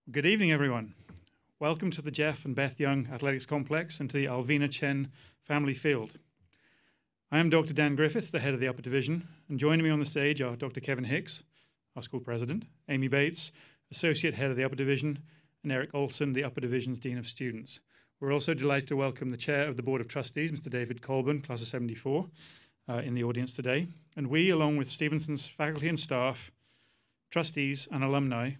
Good evening, everyone. Welcome to the Jeff and Beth Young Athletics Complex and to the Alvina Chen Family Field. I am Dr. Dan Griffiths, the head of the Upper Division, and joining me on the stage are Dr. Kevin Hicks, our school president, Amy Bates, associate head of the Upper Division, and Eric Olson, the Upper Division's Dean of Students. We're also delighted to welcome the chair of the Board of Trustees, Mr. David Colburn, class of 74, in the audience today. And we, along with Stevenson's faculty and staff, trustees and alumni,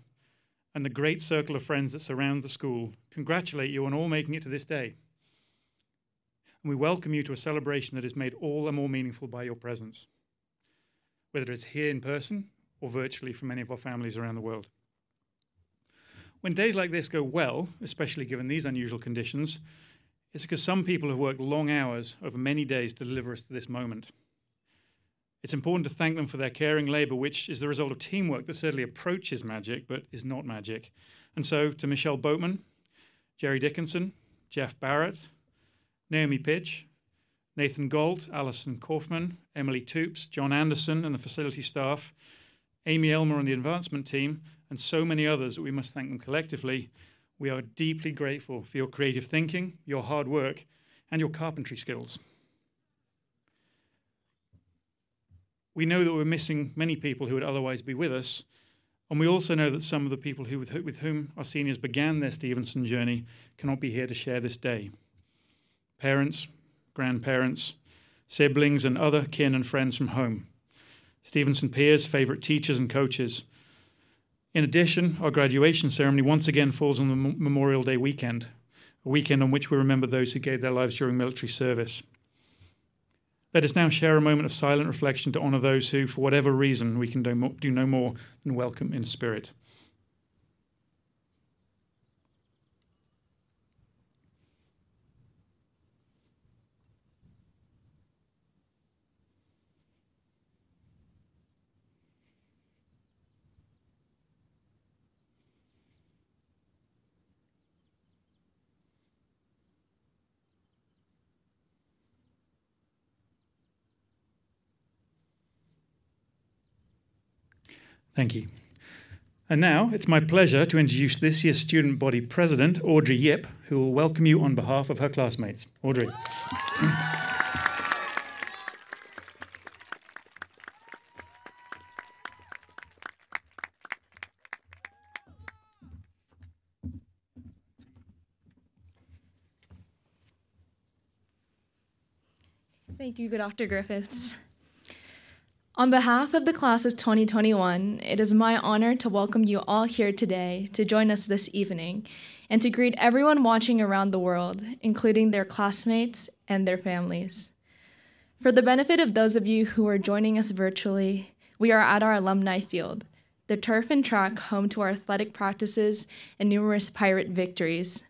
and the great circle of friends that surround the school, congratulate you on all making it to this day. And we welcome you to a celebration that is made all the more meaningful by your presence, whether it's here in person or virtually from many of our families around the world. When days like this go well, especially given these unusual conditions, it's because some people have worked long hours over many days to deliver us to this moment. It's important to thank them for their caring labor, which is the result of teamwork that certainly approaches magic, but is not magic. And so to Michelle Boatman, Jerry Dickinson, Jeff Barrett, Naomi Pitch, Nathan Galt, Alison Kaufman, Emily Toops, John Anderson and the facility staff, Amy Elmer on the advancement team, and so many others that we must thank them collectively, we are deeply grateful for your creative thinking, your hard work, and your carpentry skills. We know that we're missing many people who would otherwise be with us, and we also know that some of the people with whom our seniors began their Stevenson journey cannot be here to share this day. Parents, grandparents, siblings, and other kin and friends from home. Stevenson peers, favorite teachers and coaches. In addition, our graduation ceremony once again falls on the Memorial Day weekend, a weekend on which we remember those who gave their lives during military service. Let us now share a moment of silent reflection to honor those who, for whatever reason, we can do no more than welcome in spirit. Thank you. And now it's my pleasure to introduce this year's student body president, Audrey Yip, who will welcome you on behalf of her classmates. Audrey. Thank you, Dr. Griffiths. On behalf of the class of 2021, it is my honor to welcome you all here today to join us this evening and to greet everyone watching around the world, including their classmates and their families. For the benefit of those of you who are joining us virtually, we are at our alumni field, the turf and track home to our athletic practices and numerous Pirate victories.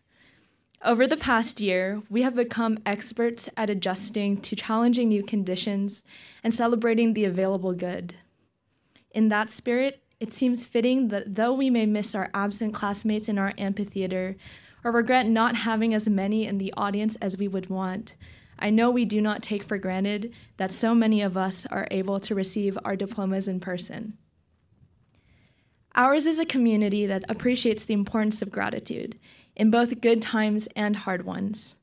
Over the past year, we have become experts at adjusting to challenging new conditions and celebrating the available good. In that spirit, it seems fitting that though we may miss our absent classmates in our amphitheater or regret not having as many in the audience as we would want, I know we do not take for granted that so many of us are able to receive our diplomas in person. Ours is a community that appreciates the importance of gratitude in both good times and hard ones.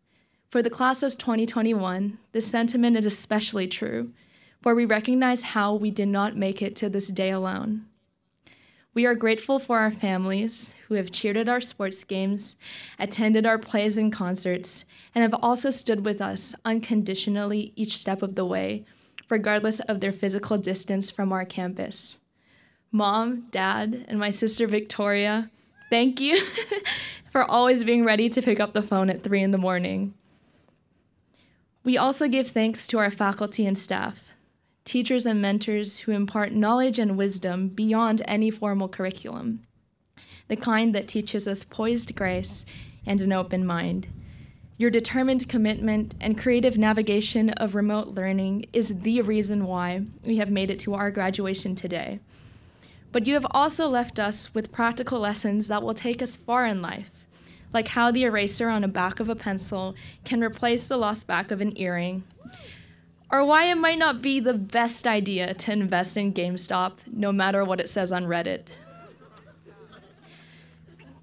For the class of 2021, this sentiment is especially true, for we recognize how we did not make it to this day alone. We are grateful for our families who have cheered at our sports games, attended our plays and concerts, and have also stood with us unconditionally each step of the way, regardless of their physical distance from our campus. Mom, Dad, and my sister Victoria, thank you for always being ready to pick up the phone at 3 a.m. We also give thanks to our faculty and staff, teachers and mentors who impart knowledge and wisdom beyond any formal curriculum, the kind that teaches us poised grace and an open mind. Your determined commitment and creative navigation of remote learning is the reason why we have made it to our graduation today. But you have also left us with practical lessons that will take us far in life, like how the eraser on the back of a pencil can replace the lost back of an earring, or why it might not be the best idea to invest in GameStop, no matter what it says on Reddit.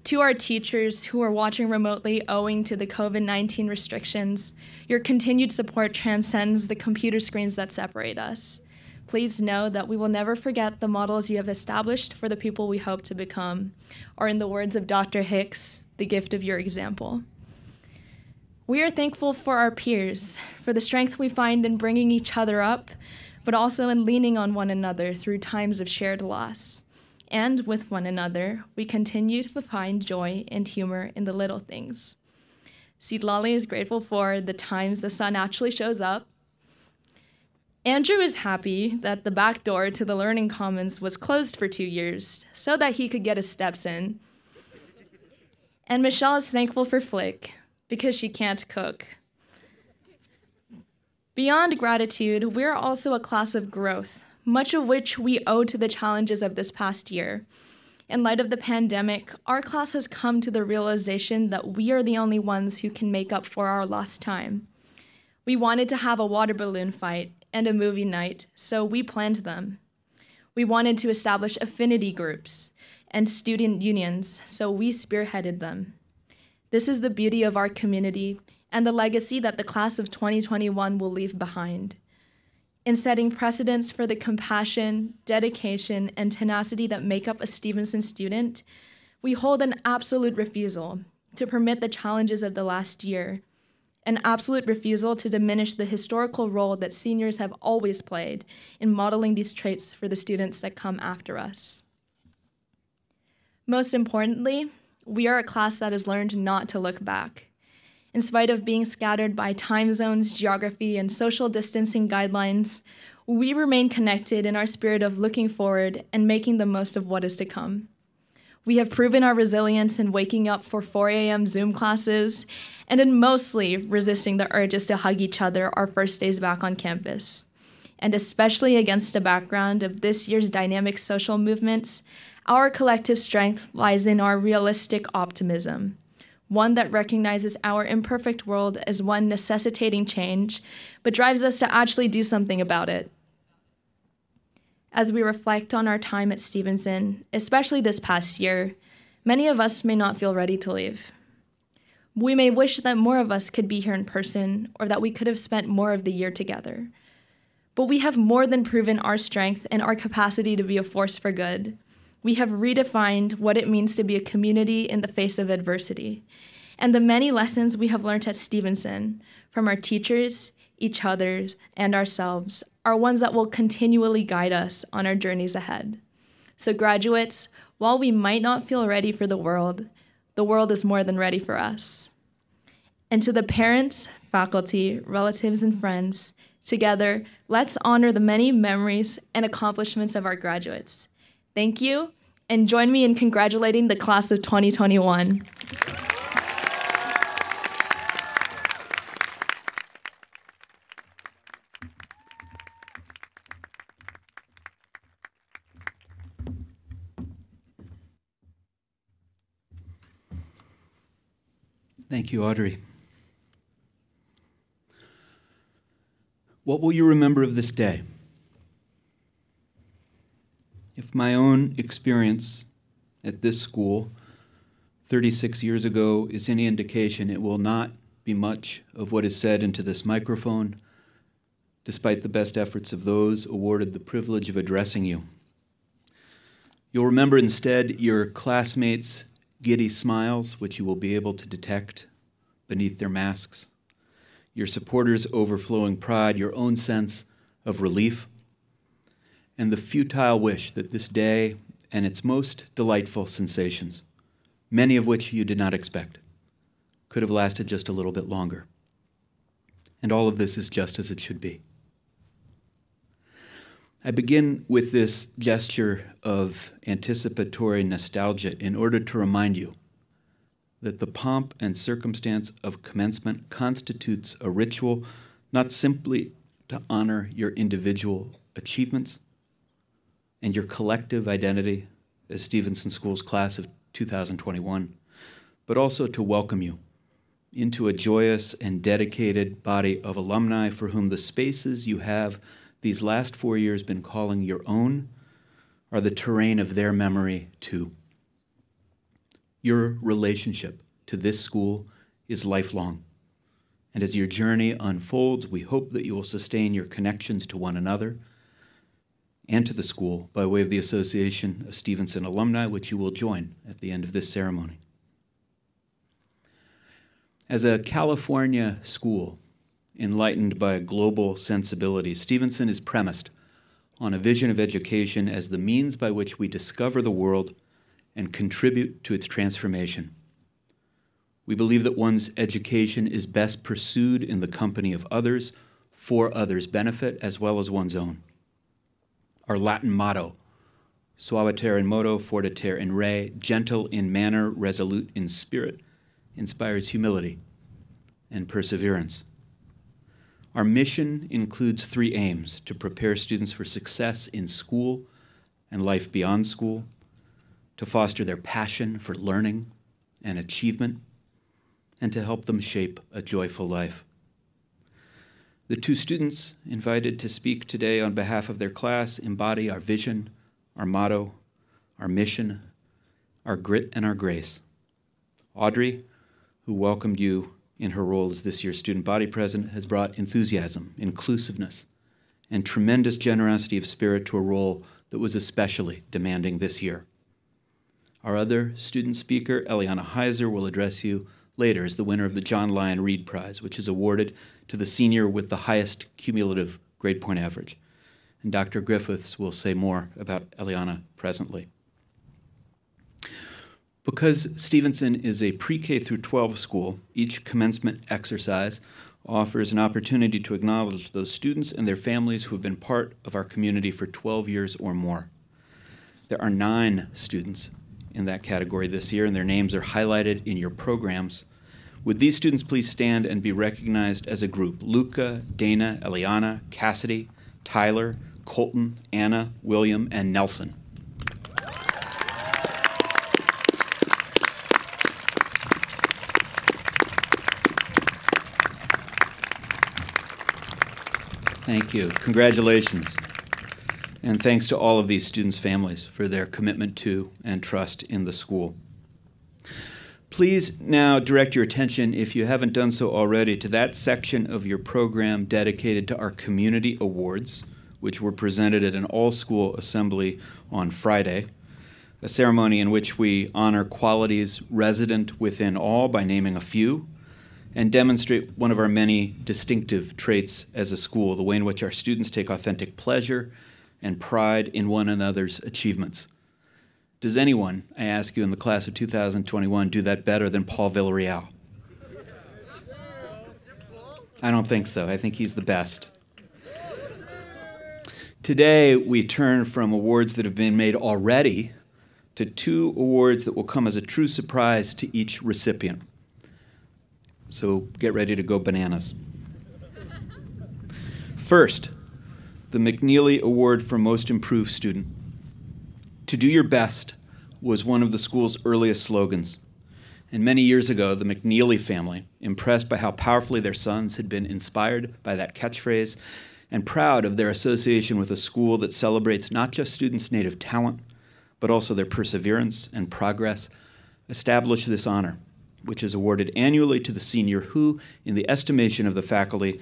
To our teachers who are watching remotely owing to the COVID-19 restrictions, your continued support transcends the computer screens that separate us. Please know that we will never forget the models you have established for the people we hope to become, or in the words of Dr. Hicks, the gift of your example. We are thankful for our peers, for the strength we find in bringing each other up, but also in leaning on one another through times of shared loss. And with one another, we continue to find joy and humor in the little things. Seedlolly is grateful for the times the sun actually shows up. Andrew is happy that the back door to the Learning Commons was closed for 2 years so that he could get his steps in. And Michelle is thankful for Flick because she can't cook. Beyond gratitude, we're also a class of growth, much of which we owe to the challenges of this past year. In light of the pandemic, our class has come to the realization that we are the only ones who can make up for our lost time. We wanted to have a water balloon fight and a movie night, so we planned them. We wanted to establish affinity groups and student unions, so we spearheaded them. This is the beauty of our community and the legacy that the class of 2021 will leave behind. In setting precedents for the compassion, dedication, and tenacity that make up a Stevenson student, we hold an absolute refusal to permit the challenges of the last year, an absolute refusal to diminish the historical role that seniors have always played in modeling these traits for the students that come after us. Most importantly, we are a class that has learned not to look back. In spite of being scattered by time zones, geography, and social distancing guidelines, we remain connected in our spirit of looking forward and making the most of what is to come. We have proven our resilience in waking up for 4 a.m. Zoom classes and in mostly resisting the urges to hug each other our first days back on campus. And especially against a background of this year's dynamic social movements, our collective strength lies in our realistic optimism. One that recognizes our imperfect world as one necessitating change, but drives us to actually do something about it. As we reflect on our time at Stevenson, especially this past year, many of us may not feel ready to leave. We may wish that more of us could be here in person, or that we could have spent more of the year together. But we have more than proven our strength and our capacity to be a force for good. We have redefined what it means to be a community in the face of adversity. And the many lessons we have learned at Stevenson, from our teachers, each other, and ourselves, are ones that will continually guide us on our journeys ahead. So graduates, while we might not feel ready for the world is more than ready for us. And to the parents, faculty, relatives, and friends, together, let's honor the many memories and accomplishments of our graduates. Thank you, and join me in congratulating the class of 2021. Thank you, Audrey. What will you remember of this day? If my own experience at this school 36 years ago is any indication, it will not be much of what is said into this microphone, despite the best efforts of those awarded the privilege of addressing you. You'll remember instead your classmates' giddy smiles, which you will be able to detect beneath their masks, your supporters' overflowing pride, your own sense of relief, and the futile wish that this day and its most delightful sensations, many of which you did not expect, could have lasted just a little bit longer. And all of this is just as it should be. I begin with this gesture of anticipatory nostalgia in order to remind you that the pomp and circumstance of commencement constitutes a ritual not simply to honor your individual achievements and your collective identity as Stevenson School's class of 2021, but also to welcome you into a joyous and dedicated body of alumni for whom the spaces you have these last 4 years been calling your own are the terrain of their memory too. Your relationship to this school is lifelong. And as your journey unfolds, we hope that you will sustain your connections to one another and to the school by way of the Association of Stevenson Alumni, which you will join at the end of this ceremony. As a California school enlightened by a global sensibility, Stevenson is premised on a vision of education as the means by which we discover the world and contribute to its transformation. We believe that one's education is best pursued in the company of others, for others' benefit, as well as one's own. Our Latin motto, suaviter in modo, fortiter in re, gentle in manner, resolute in spirit, inspires humility and perseverance. Our mission includes 3 aims: to prepare students for success in school and life beyond school, to foster their passion for learning and achievement, and to help them shape a joyful life. The 2 students invited to speak today on behalf of their class embody our vision, our motto, our mission, our grit, and our grace. Audrey, who welcomed you in her role as this year's student body president, has brought enthusiasm, inclusiveness, and tremendous generosity of spirit to a role that was especially demanding this year. Our other student speaker, Eliana Heiser, will address you later as the winner of the John Lyon Reed Prize, which is awarded to the senior with the highest cumulative grade point average. And Dr. Griffiths will say more about Eliana presently. Because Stevenson is a pre-K through 12 school, each commencement exercise offers an opportunity to acknowledge those students and their families who have been part of our community for 12 years or more. There are 9 students in that category this year, and their names are highlighted in your programs. Would these students please stand and be recognized as a group? Luca, Dana, Eliana, Cassidy, Tyler, Colton, Anna, William, and Nelson. Thank you. Congratulations. And thanks to all of these students' families for their commitment to and trust in the school. Please now direct your attention, if you haven't done so already, to that section of your program dedicated to our community awards, which were presented at an all-school assembly on Friday, a ceremony in which we honor qualities resident within all by naming a few, and demonstrate one of our many distinctive traits as a school, the way in which our students take authentic pleasure and pride in one another's achievements. Does anyone, I ask you, in the class of 2021 do that better than Paul Villarreal? I don't think so. I think he's the best. Today, we turn from awards that have been made already to 2 awards that will come as a true surprise to each recipient. So get ready to go bananas. First, the McNeely Award for Most Improved Student. To do your best was one of the school's earliest slogans. And many years ago, the McNeely family, impressed by how powerfully their sons had been inspired by that catchphrase and proud of their association with a school that celebrates not just students' native talent, but also their perseverance and progress, established this honor, which is awarded annually to the senior who, in the estimation of the faculty,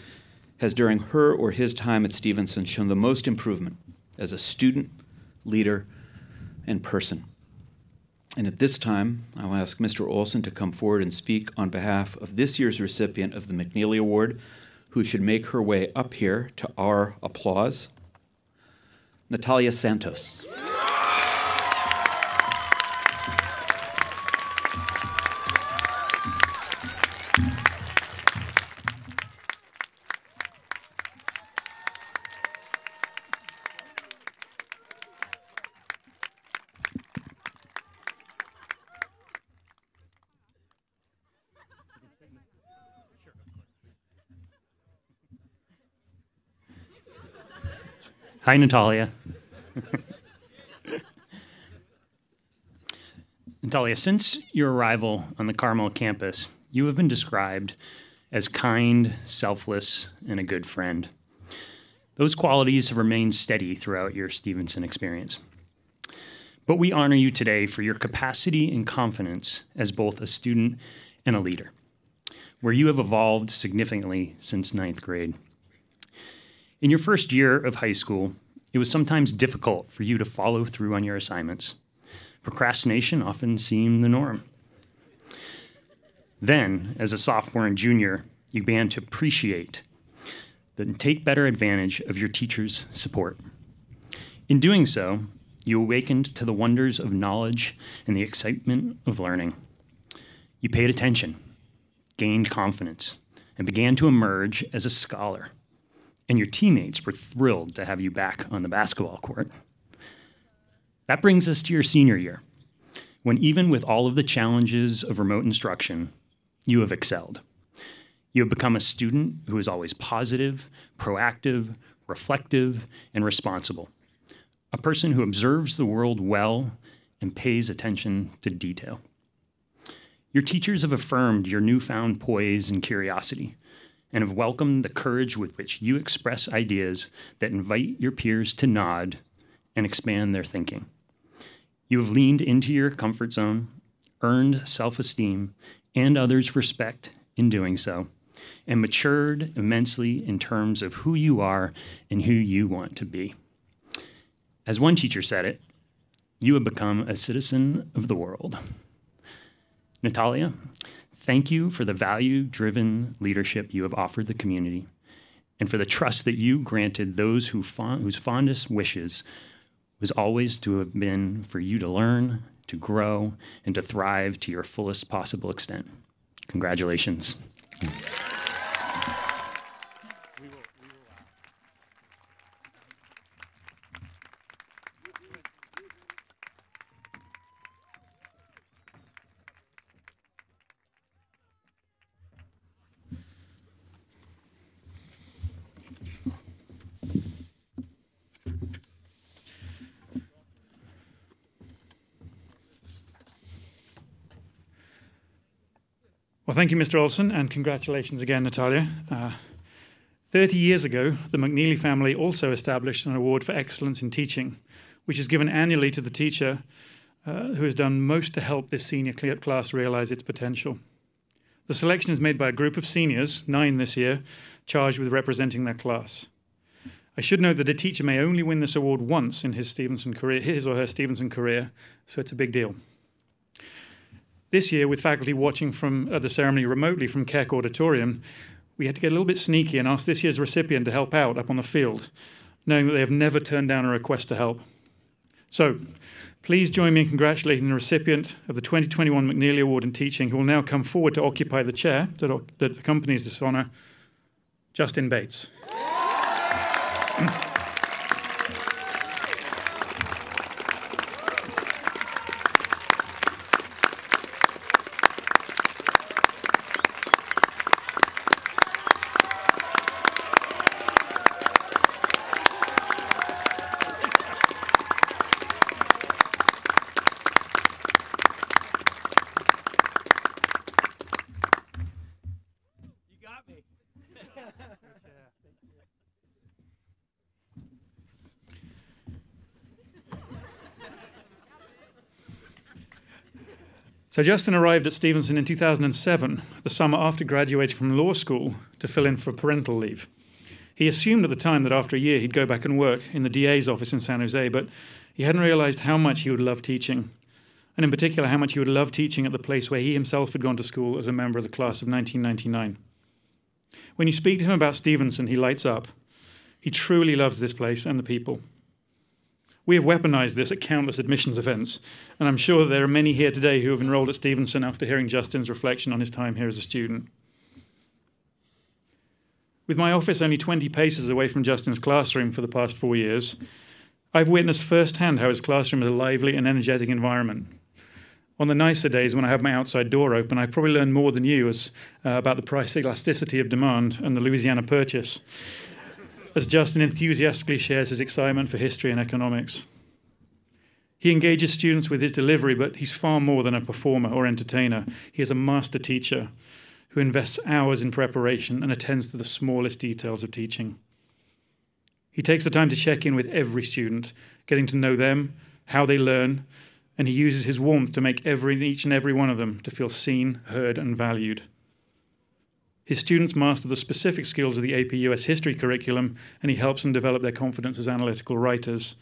has during her or his time at Stevenson shown the most improvement as a student, leader, and person. And at this time, I'll ask Mr. Olson to come forward and speak on behalf of this year's recipient of the McNeely Award, who should make her way up here to our applause, Natalia Santos. Hi, Natalia. Natalia, since your arrival on the Carmel campus, you have been described as kind, selfless, and a good friend. Those qualities have remained steady throughout your Stevenson experience. but we honor you today for your capacity and confidence as both a student and a leader, where you have evolved significantly since 9th grade. In your first year of high school, it was sometimes difficult for you to follow through on your assignments. Procrastination often seemed the norm. Then, as a sophomore and junior, you began to appreciate and take better advantage of your teachers' support. In doing so, you awakened to the wonders of knowledge and the excitement of learning. You paid attention, gained confidence, and began to emerge as a scholar. And your teammates were thrilled to have you back on the basketball court. That brings us to your senior year, when even with all of the challenges of remote instruction, you have excelled. You have become a student who is always positive, proactive, reflective, and responsible. A person who observes the world well and pays attention to detail. Your teachers have affirmed your newfound poise and curiosity, and have welcomed the courage with which you express ideas that invite your peers to nod and expand their thinking. You have leaned into your comfort zone, earned self-esteem and others' respect in doing so, and matured immensely in terms of who you are and who you want to be. As one teacher said it, you have become a citizen of the world. Natalia, thank you for the value-driven leadership you have offered the community and for the trust that you granted those whose fondest wishes was always to have been for you to learn, to grow, and to thrive to your fullest possible extent. Congratulations. Well, thank you, Mr. Olson, and congratulations again, Natalia. 30 years ago, the McNeely family also established an award for excellence in teaching, which is given annually to the teacher who has done most to help this senior class realize its potential. The selection is made by a group of seniors, 9 this year, charged with representing their class. I should note that a teacher may only win this award once in his or her Stevenson career, so it's a big deal. This year, with faculty watching from the ceremony remotely from Keck Auditorium, we had to get a little bit sneaky and ask this year's recipient to help out up on the field, knowing that they have never turned down a request to help. So, please join me in congratulating the recipient of the 2021 McNeely Award in Teaching, who will now come forward to occupy the chair that accompanies this honor, Justin Bates. So Justin arrived at Stevenson in 2007, the summer after graduating from law school, to fill in for parental leave. He assumed at the time that after a year he'd go back and work in the DA's office in San Jose, but he hadn't realized how much he would love teaching, and in particular how much he would love teaching at the place where he himself had gone to school as a member of the class of 1999. When you speak to him about Stevenson, he lights up. He truly loves this place and the people. We have weaponized this at countless admissions events, and I'm sure there are many here today who have enrolled at Stevenson after hearing Justin's reflection on his time here as a student. With my office only 20 paces away from Justin's classroom for the past 4 years, I've witnessed firsthand how his classroom is a lively and energetic environment. On the nicer days when I have my outside door open, I probably learn more than you about the price elasticity of demand and the Louisiana Purchase, as Justin enthusiastically shares his excitement for history and economics. He engages students with his delivery, but he's far more than a performer or entertainer. He is a master teacher who invests hours in preparation and attends to the smallest details of teaching. He takes the time to check in with every student, getting to know them, how they learn, and he uses his warmth to make each and every one of them to feel seen, heard, and valued. His students master the specific skills of the AP US History curriculum, and he helps them develop their confidence as analytical writers.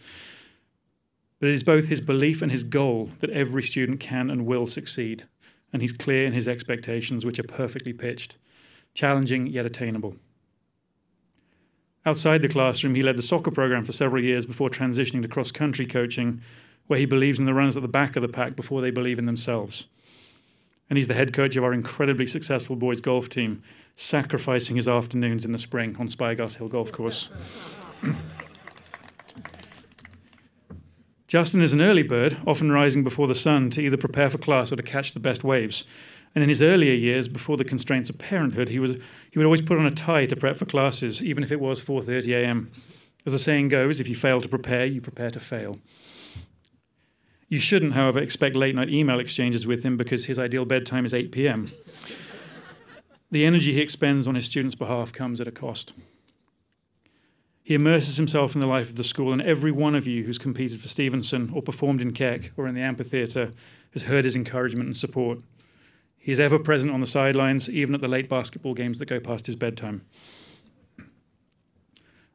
But it is both his belief and his goal that every student can and will succeed, and he's clear in his expectations, which are perfectly pitched, challenging yet attainable. Outside the classroom, he led the soccer program for several years before transitioning to cross-country coaching, where he believes in the runners at the back of the pack before they believe in themselves. And he's the head coach of our incredibly successful boys golf team, sacrificing his afternoons in the spring on Spyglass Hill Golf Course. Justin is an early bird, often rising before the sun to either prepare for class or to catch the best waves. And in his earlier years, before the constraints of parenthood, he would always put on a tie to prep for classes, even if it was 4:30 a.m. As the saying goes, if you fail to prepare, you prepare to fail. You shouldn't, however, expect late-night email exchanges with him because his ideal bedtime is 8 p.m. The energy he expends on his students' behalf comes at a cost. He immerses himself in the life of the school, and every one of you who's competed for Stevenson or performed in Keck or in the amphitheatre has heard his encouragement and support. He is ever present on the sidelines, even at the late basketball games that go past his bedtime.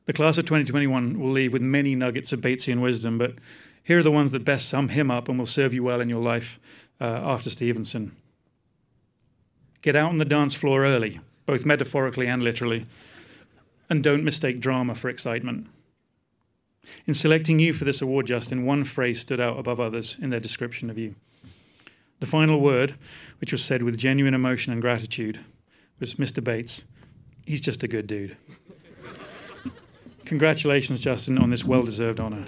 The class of 2021 will leave with many nuggets of Batesian wisdom, but here are the ones that best sum him up and will serve you well in your life after Stevenson. Get out on the dance floor early, both metaphorically and literally, and don't mistake drama for excitement. In selecting you for this award, Justin, one phrase stood out above others in their description of you. The final word, which was said with genuine emotion and gratitude, was Mr. Bates, he's just a good dude. Congratulations, Justin, on this well-deserved honor.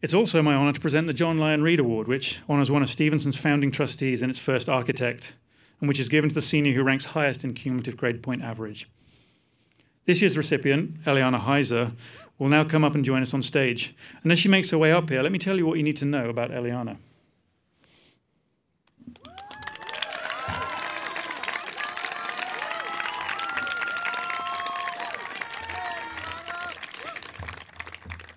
It's also my honor to present the John Lyon Reed Award, which honors one of Stevenson's founding trustees and its first architect, and which is given to the senior who ranks highest in cumulative grade point average. This year's recipient, Eliana Heiser, will now come up and join us on stage. And as she makes her way up here, let me tell you what you need to know about Eliana.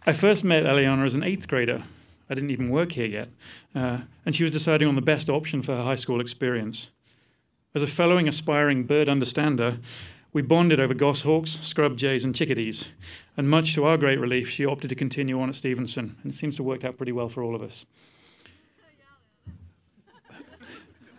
I first met Eliana as an 8th grader. I didn't even work here yet. And she was deciding on the best option for her high school experience. As a fellowing aspiring bird understander, we bonded over goshawks, scrub jays, and chickadees. And much to our great relief, she opted to continue on at Stevenson. And it seems to have worked out pretty well for all of us.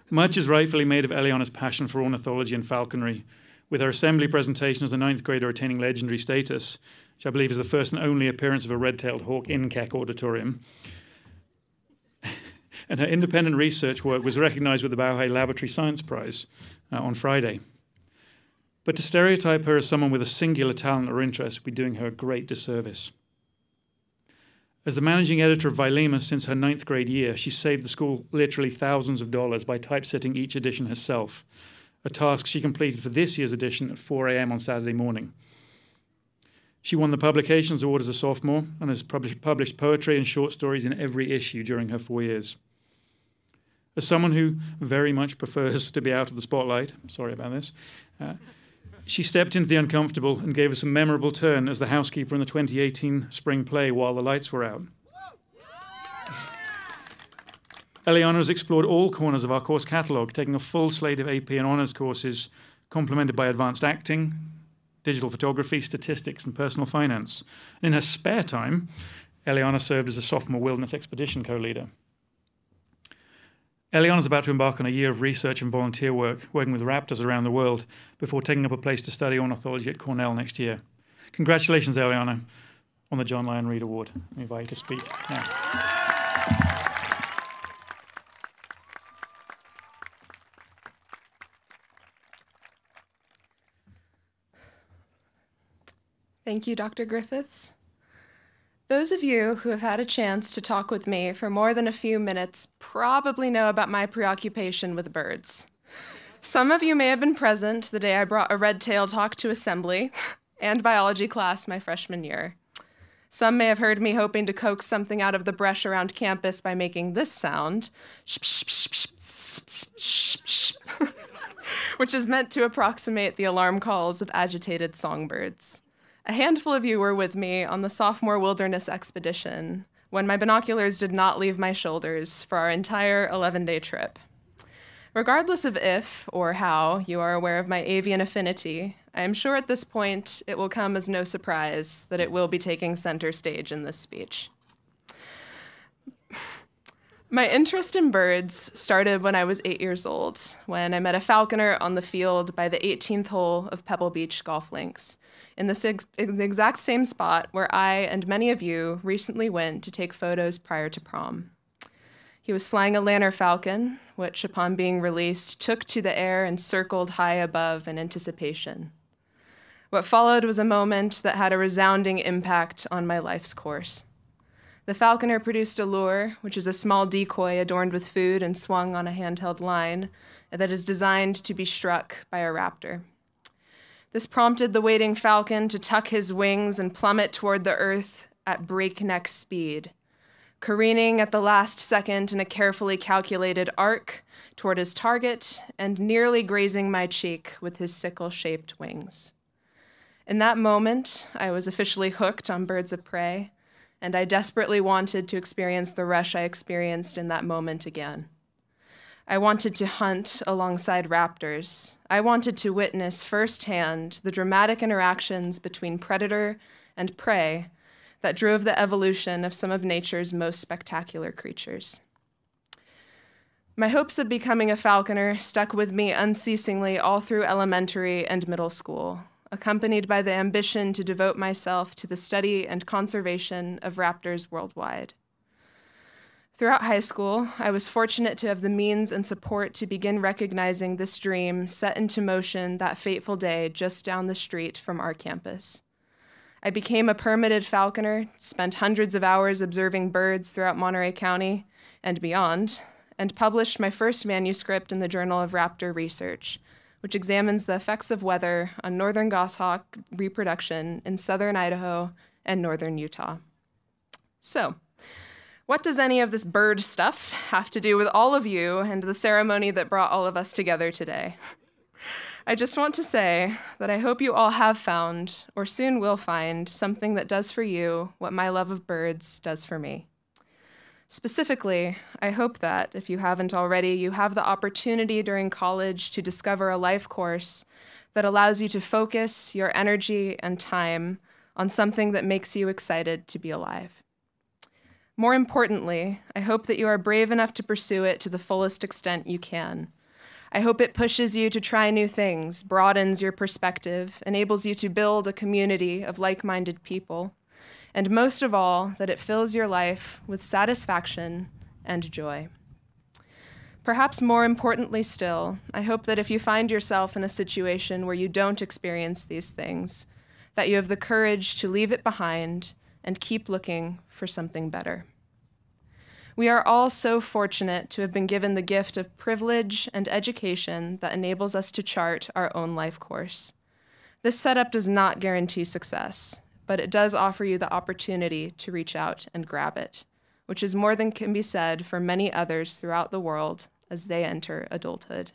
Much is rightfully made of Eliana's passion for ornithology and falconry, with her assembly presentation as a 9th grader attaining legendary status, which I believe is the first and only appearance of a red-tailed hawk in Keck Auditorium. And her independent research work was recognized with the Bauhaus Laboratory Science Prize on Friday. But to stereotype her as someone with a singular talent or interest would be doing her a great disservice. As the managing editor of Vailima since her 9th grade year, she saved the school literally thousands of dollars by typesetting each edition herself, a task she completed for this year's edition at 4 a.m. on Saturday morning. She won the Publications Award as a sophomore and has published poetry and short stories in every issue during her 4 years. As someone who very much prefers to be out of the spotlight, sorry about this, she stepped into the uncomfortable and gave us a memorable turn as the housekeeper in the 2018 spring play While the Lights Were Out. Eliana has explored all corners of our course catalogue, taking a full slate of AP and honours courses, complemented by advanced acting, digital photography, statistics, and personal finance. And in her spare time, Eliana served as a sophomore wilderness expedition co-leader. Eliana's about to embark on a year of research and volunteer work, working with raptors around the world, before taking up a place to study ornithology at Cornell next year. Congratulations, Eliana, on the John Lyon Reed Award. I invite you to speak now. Thank you, Dr. Griffiths. Those of you who have had a chance to talk with me for more than a few minutes probably know about my preoccupation with birds. Some of you may have been present the day I brought a red tail talk to assembly and biology class my freshman year. Some may have heard me hoping to coax something out of the brush around campus by making this sound, which is meant to approximate the alarm calls of agitated songbirds. A handful of you were with me on the sophomore wilderness expedition when my binoculars did not leave my shoulders for our entire 11-day trip. Regardless of if or how you are aware of my avian affinity, I am sure at this point it will come as no surprise that it will be taking center stage in this speech. My interest in birds started when I was 8 years old, when I met a falconer on the field by the 18th hole of Pebble Beach golf links, in the exact same spot where I and many of you recently went to take photos prior to prom. He was flying a lanner falcon, which, upon being released, took to the air and circled high above in anticipation. What followed was a moment that had a resounding impact on my life's course. The falconer produced a lure, which is a small decoy adorned with food and swung on a handheld line that is designed to be struck by a raptor. This prompted the waiting falcon to tuck his wings and plummet toward the earth at breakneck speed, careening at the last second in a carefully calculated arc toward his target and nearly grazing my cheek with his sickle-shaped wings. In that moment, I was officially hooked on birds of prey, and I desperately wanted to experience the rush I experienced in that moment again. I wanted to hunt alongside raptors. I wanted to witness firsthand the dramatic interactions between predator and prey that drove the evolution of some of nature's most spectacular creatures. My hopes of becoming a falconer stuck with me unceasingly all through elementary and middle school, accompanied by the ambition to devote myself to the study and conservation of raptors worldwide. Throughout high school, I was fortunate to have the means and support to begin recognizing this dream set into motion that fateful day just down the street from our campus. I became a permitted falconer, spent hundreds of hours observing birds throughout Monterey County and beyond, and published my first manuscript in the Journal of Raptor Research, which examines the effects of weather on northern goshawk reproduction in southern Idaho and northern Utah. So, what does any of this bird stuff have to do with all of you and the ceremony that brought all of us together today? I just want to say that I hope you all have found, or soon will find, something that does for you what my love of birds does for me. Specifically, I hope that, if you haven't already, you have the opportunity during college to discover a life course that allows you to focus your energy and time on something that makes you excited to be alive. More importantly, I hope that you are brave enough to pursue it to the fullest extent you can. I hope it pushes you to try new things, broadens your perspective, enables you to build a community of like-minded people, and most of all, that it fills your life with satisfaction and joy. Perhaps more importantly still, I hope that if you find yourself in a situation where you don't experience these things, that you have the courage to leave it behind and keep looking for something better. We are all so fortunate to have been given the gift of privilege and education that enables us to chart our own life course. This setup does not guarantee success, but it does offer you the opportunity to reach out and grab it, which is more than can be said for many others throughout the world as they enter adulthood.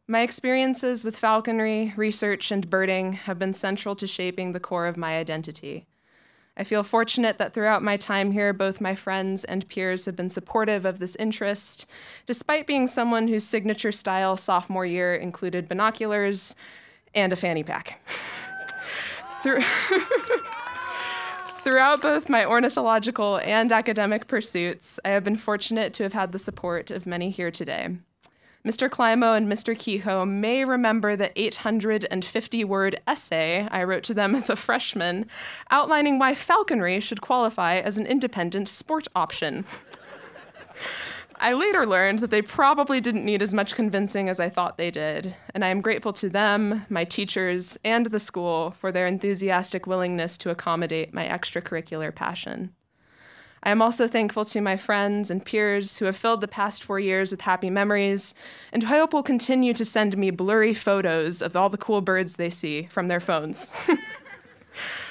My experiences with falconry, research, and birding have been central to shaping the core of my identity. I feel fortunate that throughout my time here, both my friends and peers have been supportive of this interest, despite being someone whose signature style sophomore year included binoculars and a fanny pack. Throughout both my ornithological and academic pursuits, I have been fortunate to have had the support of many here today. Mr. Climo and Mr. Kehoe may remember the 850-word essay I wrote to them as a freshman, outlining why falconry should qualify as an independent sport option. I later learned that they probably didn't need as much convincing as I thought they did, and I am grateful to them, my teachers, and the school for their enthusiastic willingness to accommodate my extracurricular passion. I am also thankful to my friends and peers who have filled the past 4 years with happy memories and who I hope will continue to send me blurry photos of all the cool birds they see from their phones.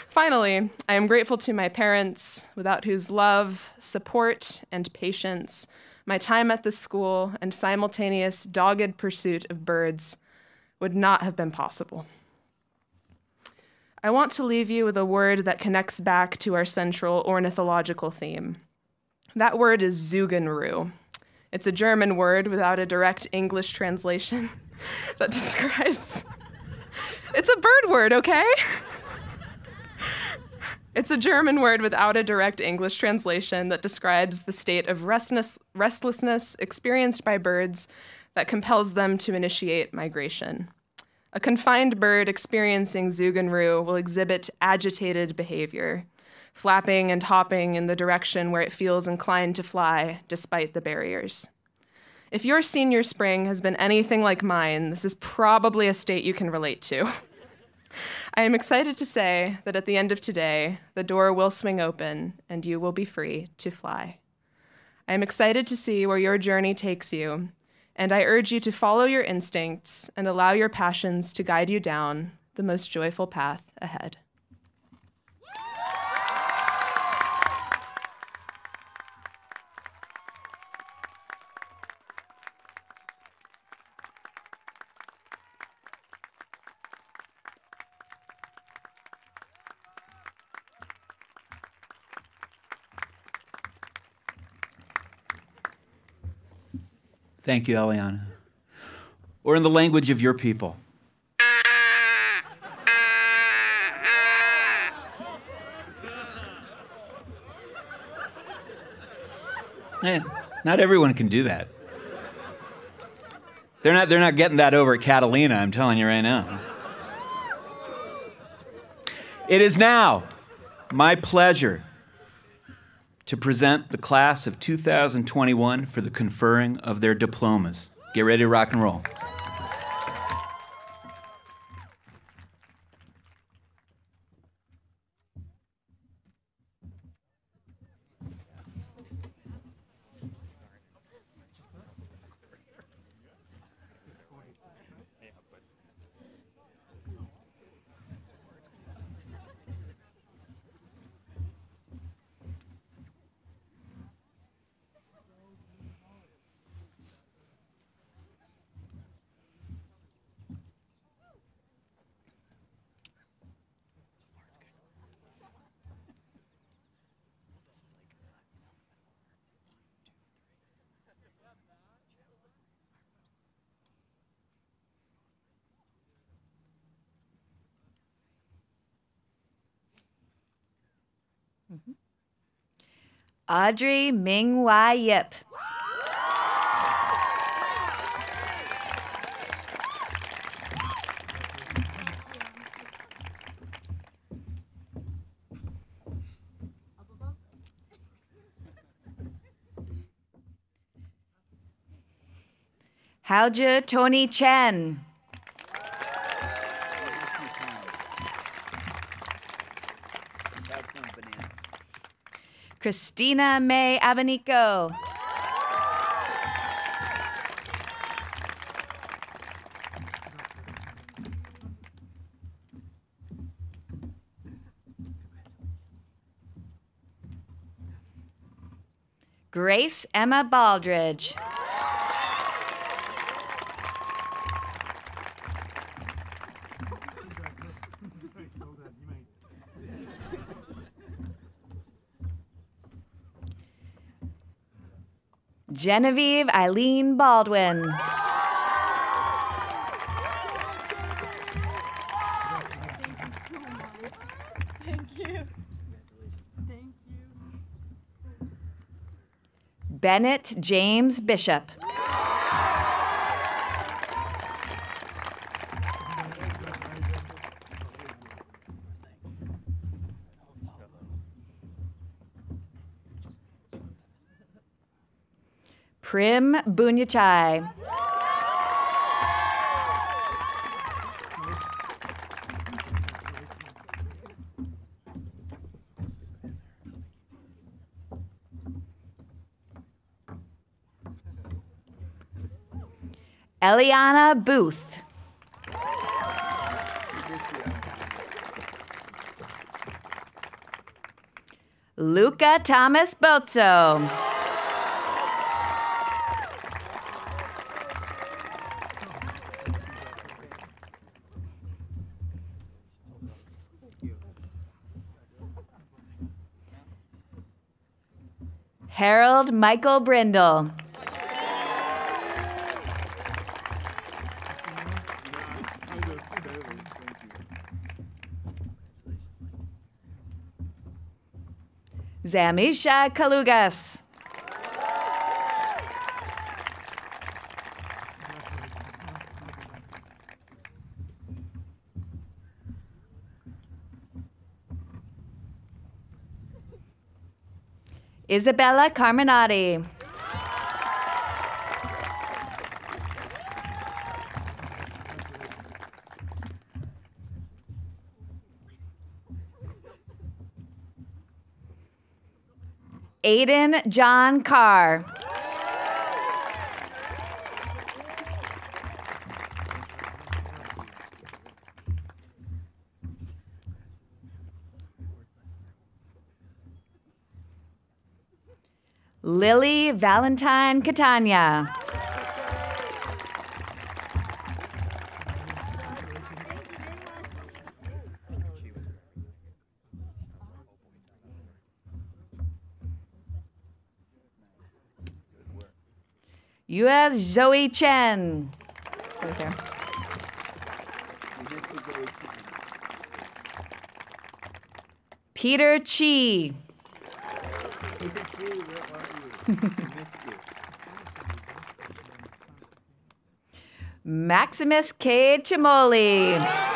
Finally, I am grateful to my parents, without whose love, support, and patience, my time at this school and simultaneous dogged pursuit of birds would not have been possible. I want to leave you with a word that connects back to our central ornithological theme. That word is Zugenruhe. It's a German word without a direct English translation that describes... It's a bird word, okay? It's a German word without a direct English translation that describes the state of restlessness experienced by birds that compels them to initiate migration. A confined bird experiencing Zugenruhe will exhibit agitated behavior, flapping and hopping in the direction where it feels inclined to fly despite the barriers. If your senior spring has been anything like mine, this is probably a state you can relate to. I am excited to say that at the end of today, the door will swing open and you will be free to fly. I am excited to see where your journey takes you, and I urge you to follow your instincts and allow your passions to guide you down the most joyful path ahead. Thank you, Eliana. Or in the language of your people. Man, not everyone can do that. They're not getting that over at Catalina, I'm telling you right now. It is now my pleasure to present the class of 2021 for the conferring of their diplomas. Get ready to rock and roll. Audrey Ming-Wai Yip. Haoje Tony Chen. Christina May Abanico. Grace Emma Baldridge. Genevieve Eileen Baldwin. Bennett James Bishop. Prim Bunyachai. Eliana Booth. Luca Thomas Bozzo. Harold Michael Brindle. Zamisha Kalugas. Isabella Carminati. Aiden John Carr. Lily Valentine Catania. U.S. Zoe Chen. Right there. Peter Chi. Maximus K. Chimoli.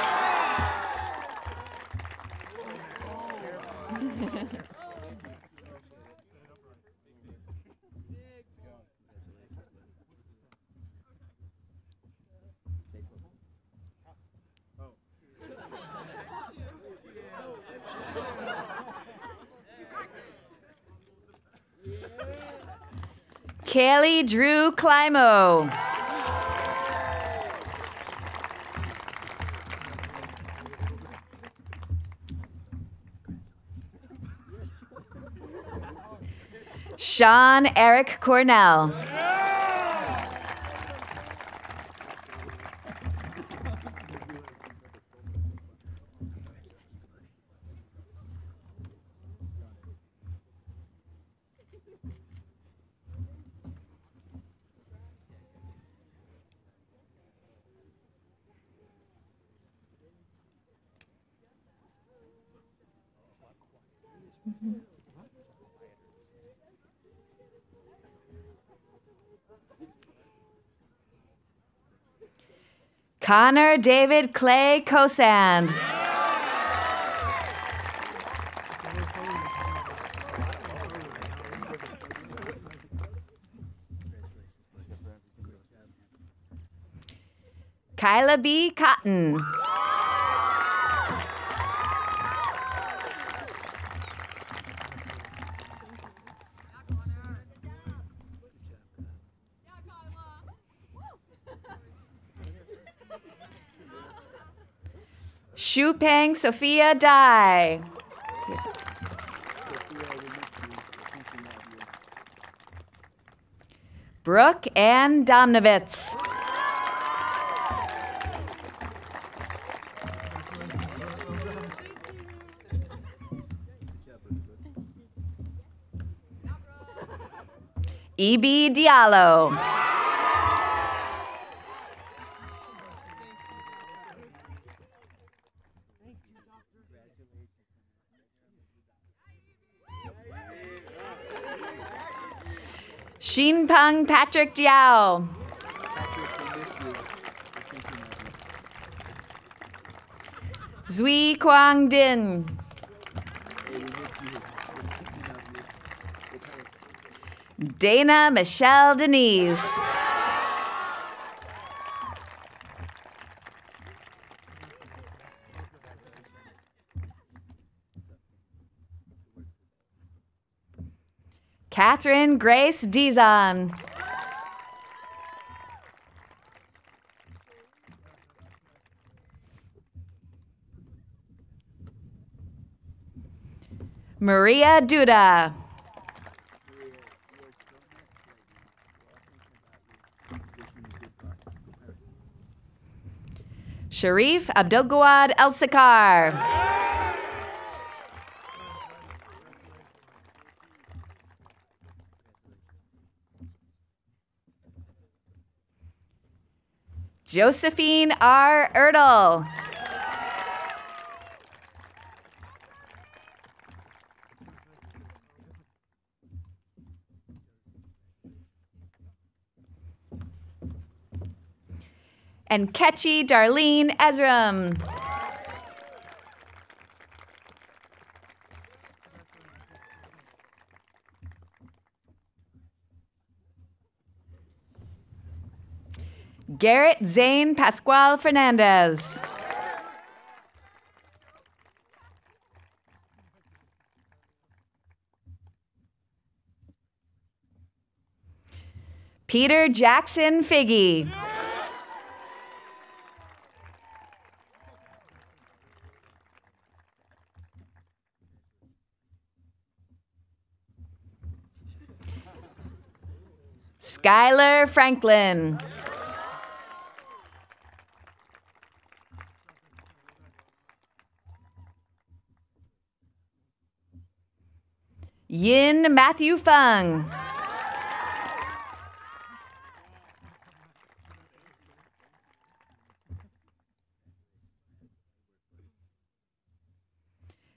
Kaylee Drew Climo. Sean Eric Cornell. Connor David Clay Cosand. Kyla B. Cotton. Shupeng Sophia Dai. Brooke Ann Domnovitz. E.B. Diallo. Shinpeng Patrick Jiao. Zui Quang Din. Dana Michelle Denise. Catherine Grace Dizon. Maria Duda. Sharif Abdelgawad El-Sakar. Josephine R. Erdl. And Ketchy Darlene Ezram. Garrett Zane Pascual Fernandez. Peter Jackson Figgy. Skylar Franklin. Yin Matthew Fung.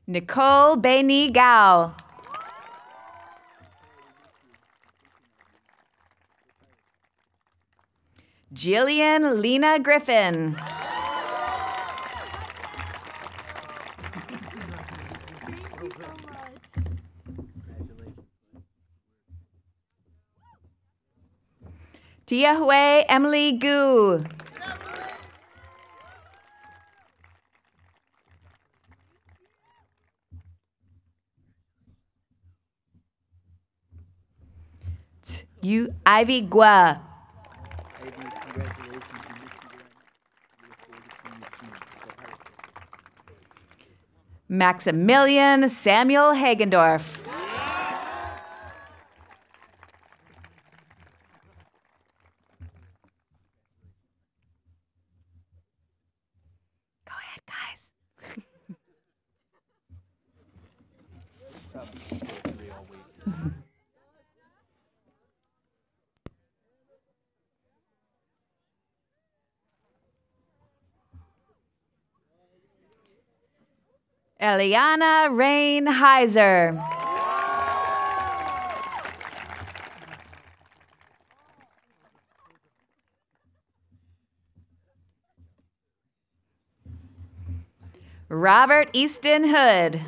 Nicole Baini Gao. Jillian Lena Griffin. Tia Hui Emily Gu. Yu Ivy Gua. Maximilian Samuel Hagendorf. Go ahead, guys. Eliana Heiser. Robert Easton Hood.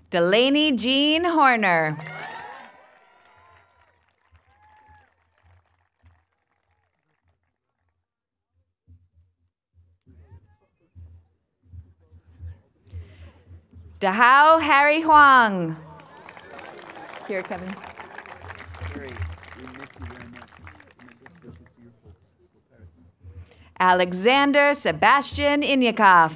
Delaney Jean Horner. Dahao Harry Huang. Here, Kevin. Alexander Sebastian Inyakov.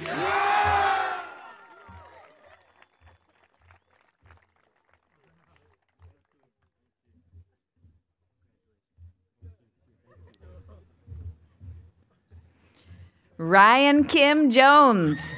Ryan Kim Jones.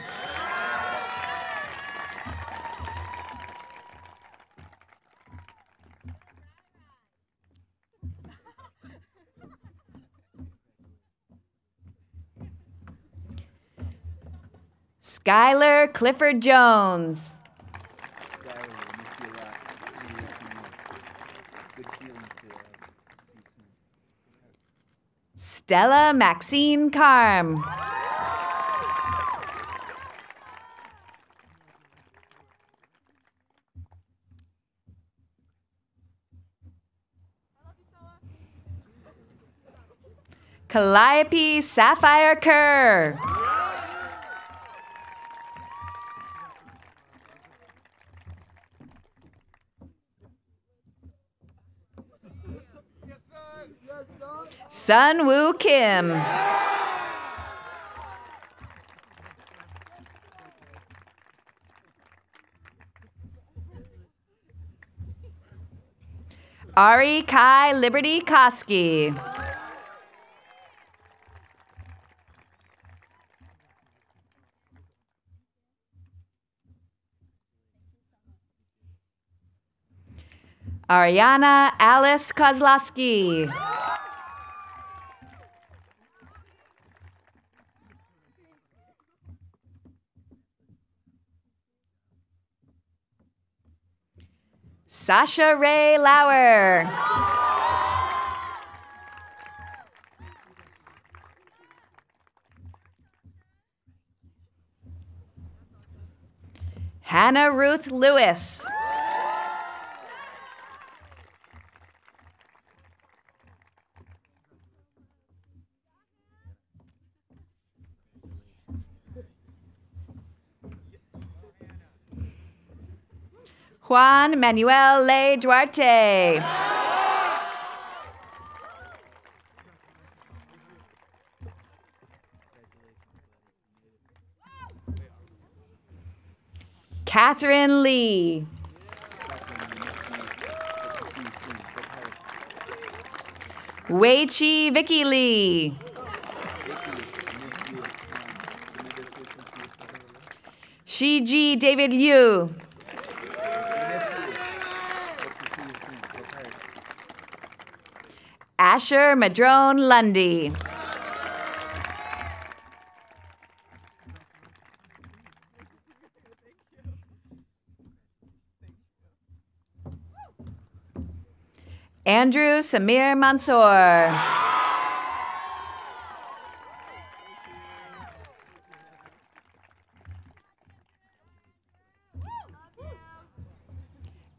Skylar Clifford Jones. Stella Maxine Carm. Calliope Sapphire Kerr. Sun Woo Kim. Ari Kai Liberty Koski. Ariana Alice Kozlowski. Sasha Ray Lauer. Hannah Ruth Lewis. Juan Manuel Ley Duarte. Catherine Lee. Wei Chi Vicky Lee. Shiji David Liu. Asher Madrone Lundy. Andrew Samir Mansour.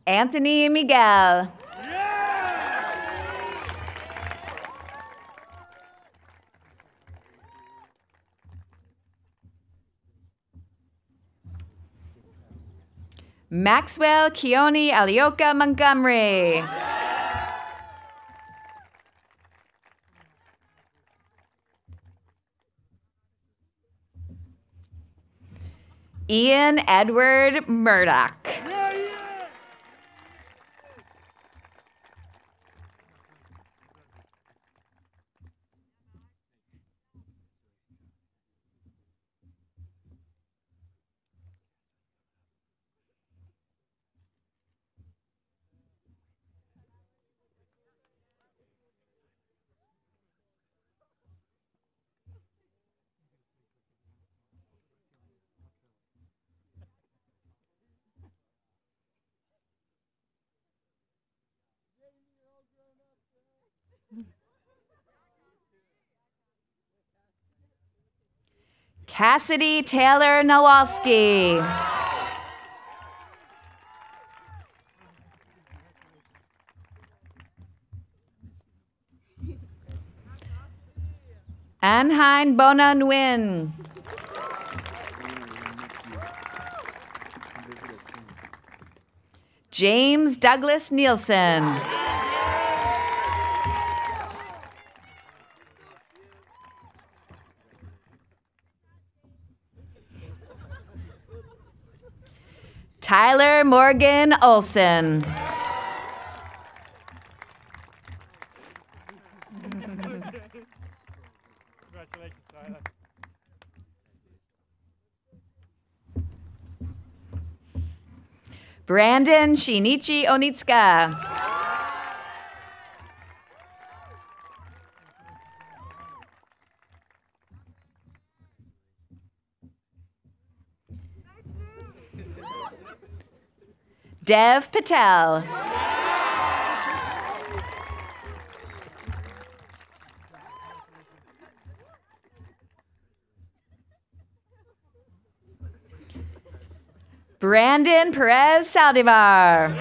Anthony Miguel. Maxwell Keone Alioka Montgomery. Ian Edward Murdoch. Cassidy Taylor Nowalski. Anhine Bona Nguyen. James Douglas Nielsen. Tyler Morgan Olson. Congratulations, Tyler. Brandon Shinichi Onitsuka. Dev Patel. Brandon Perez Saldivar.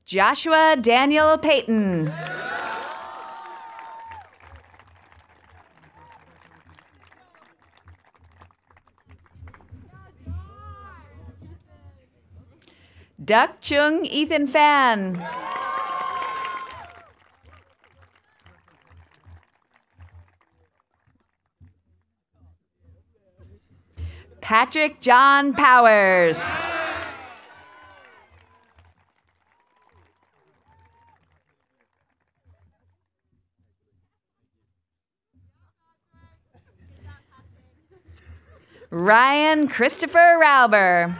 Joshua Daniel Payton. Duck Chung Ethan Fan. Patrick John Powers. Ryan Christopher Rauber.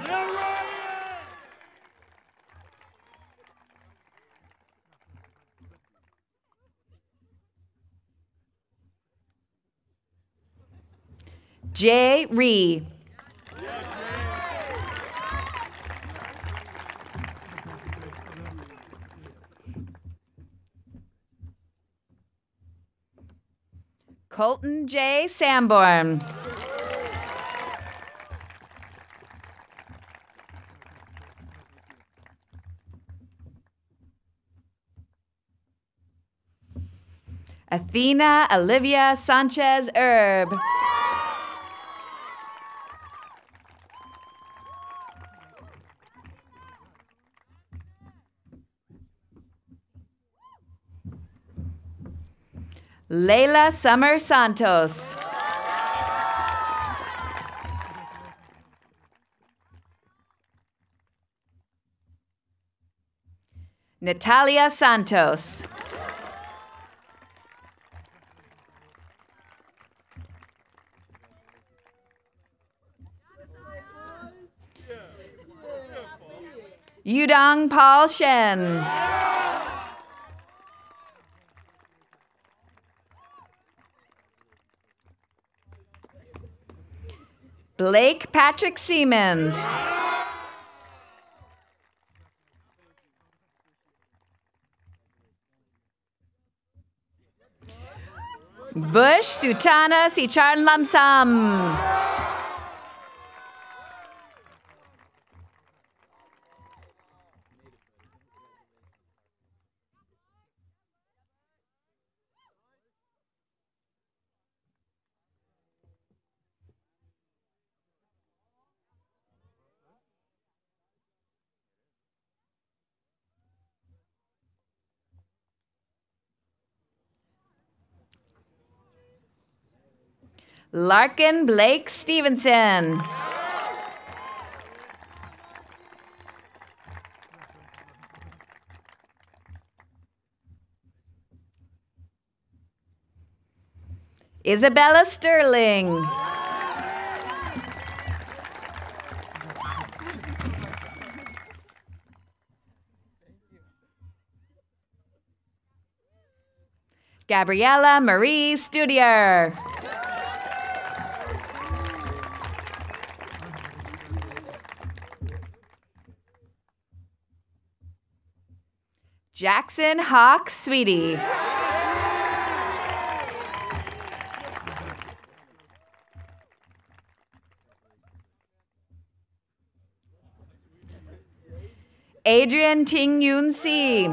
Jay Ree. Colton J. Sanborn. Athena Olivia Sanchez Herb. Layla Summer Santos. Natalia Santos. Yudong Paul Shen. Blake Patrick Siemens. Bush Sutana Sicharn Lamsam. Larkin Blake Stevenson. Isabella Sterling. Gabriella Marie Studier. Jackson Hawk Sweetie. Adrian Ting Yoon Si.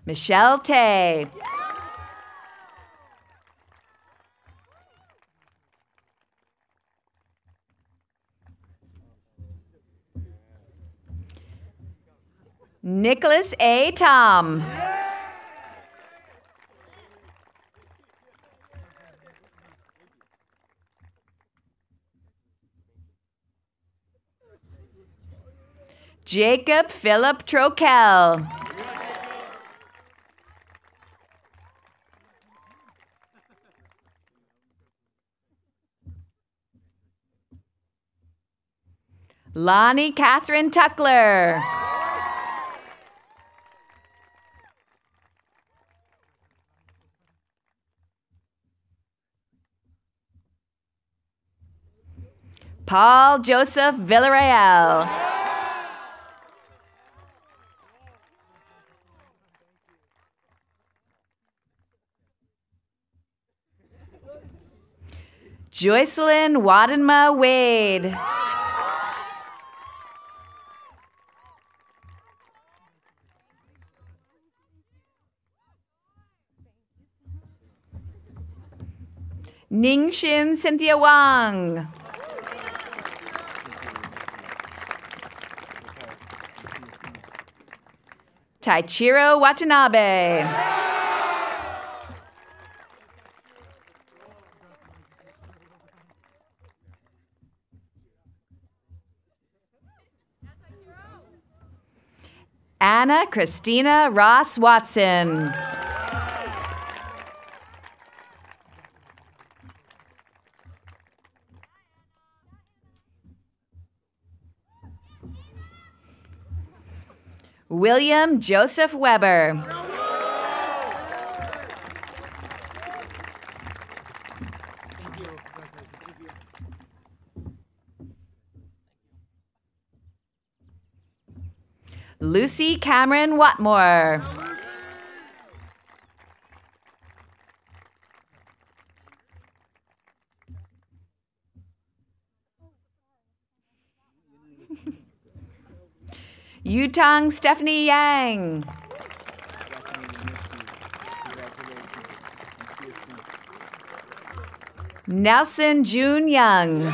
Michelle Tay. Nicholas A. Tom. Jacob Philip Trokel. Lonnie Catherine Tuckler. Paul Joseph Villarreal. Joycelyn Wadenma Wade. Ningxin Cynthia Wang. Taichiro Watanabe. Anna Christina Ross Watson. William Joseph Weber. Lucy Cameron Watmore. Yutong Stephanie Yang. Nelson June Young.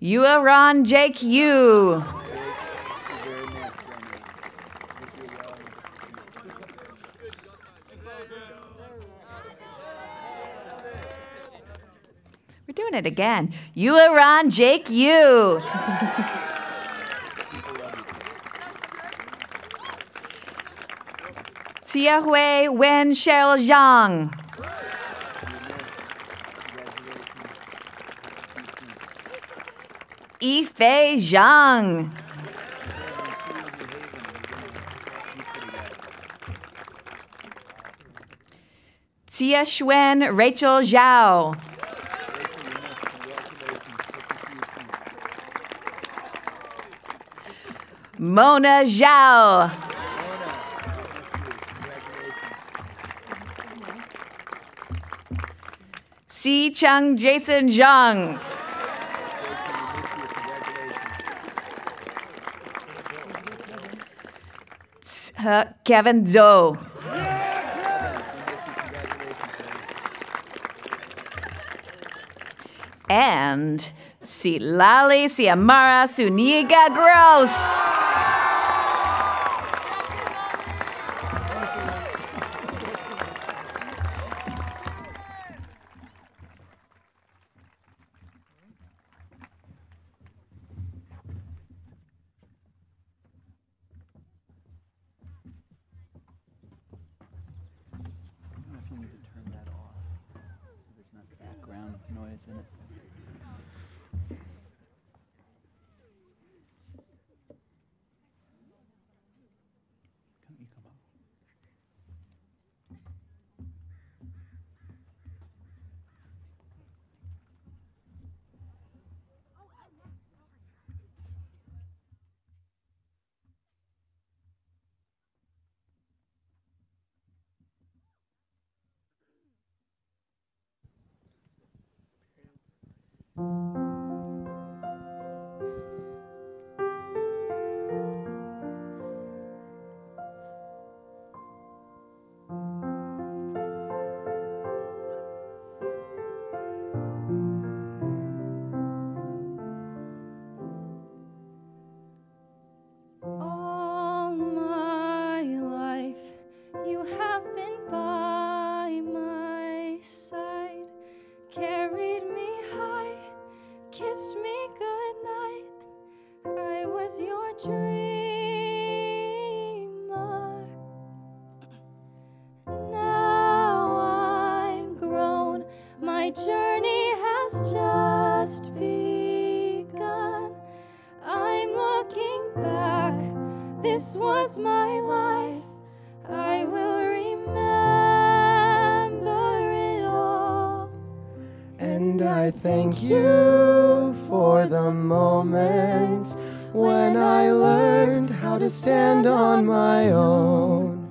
Yuaron Jake Yu. We're doing it again. Yuaron Jake Yu. Xiahui Wen Cheryl Zhang. Yifei Zhang. Xia Xuen Rachel Zhao. Mona Zhao. Si Chung Jason Zhang. Kevin Zhou. And Silali Siamara Suniga Gross. Noise in it. You come up. This was my life, I will remember it all. And I thank you for the moments when I learned how to stand on my own.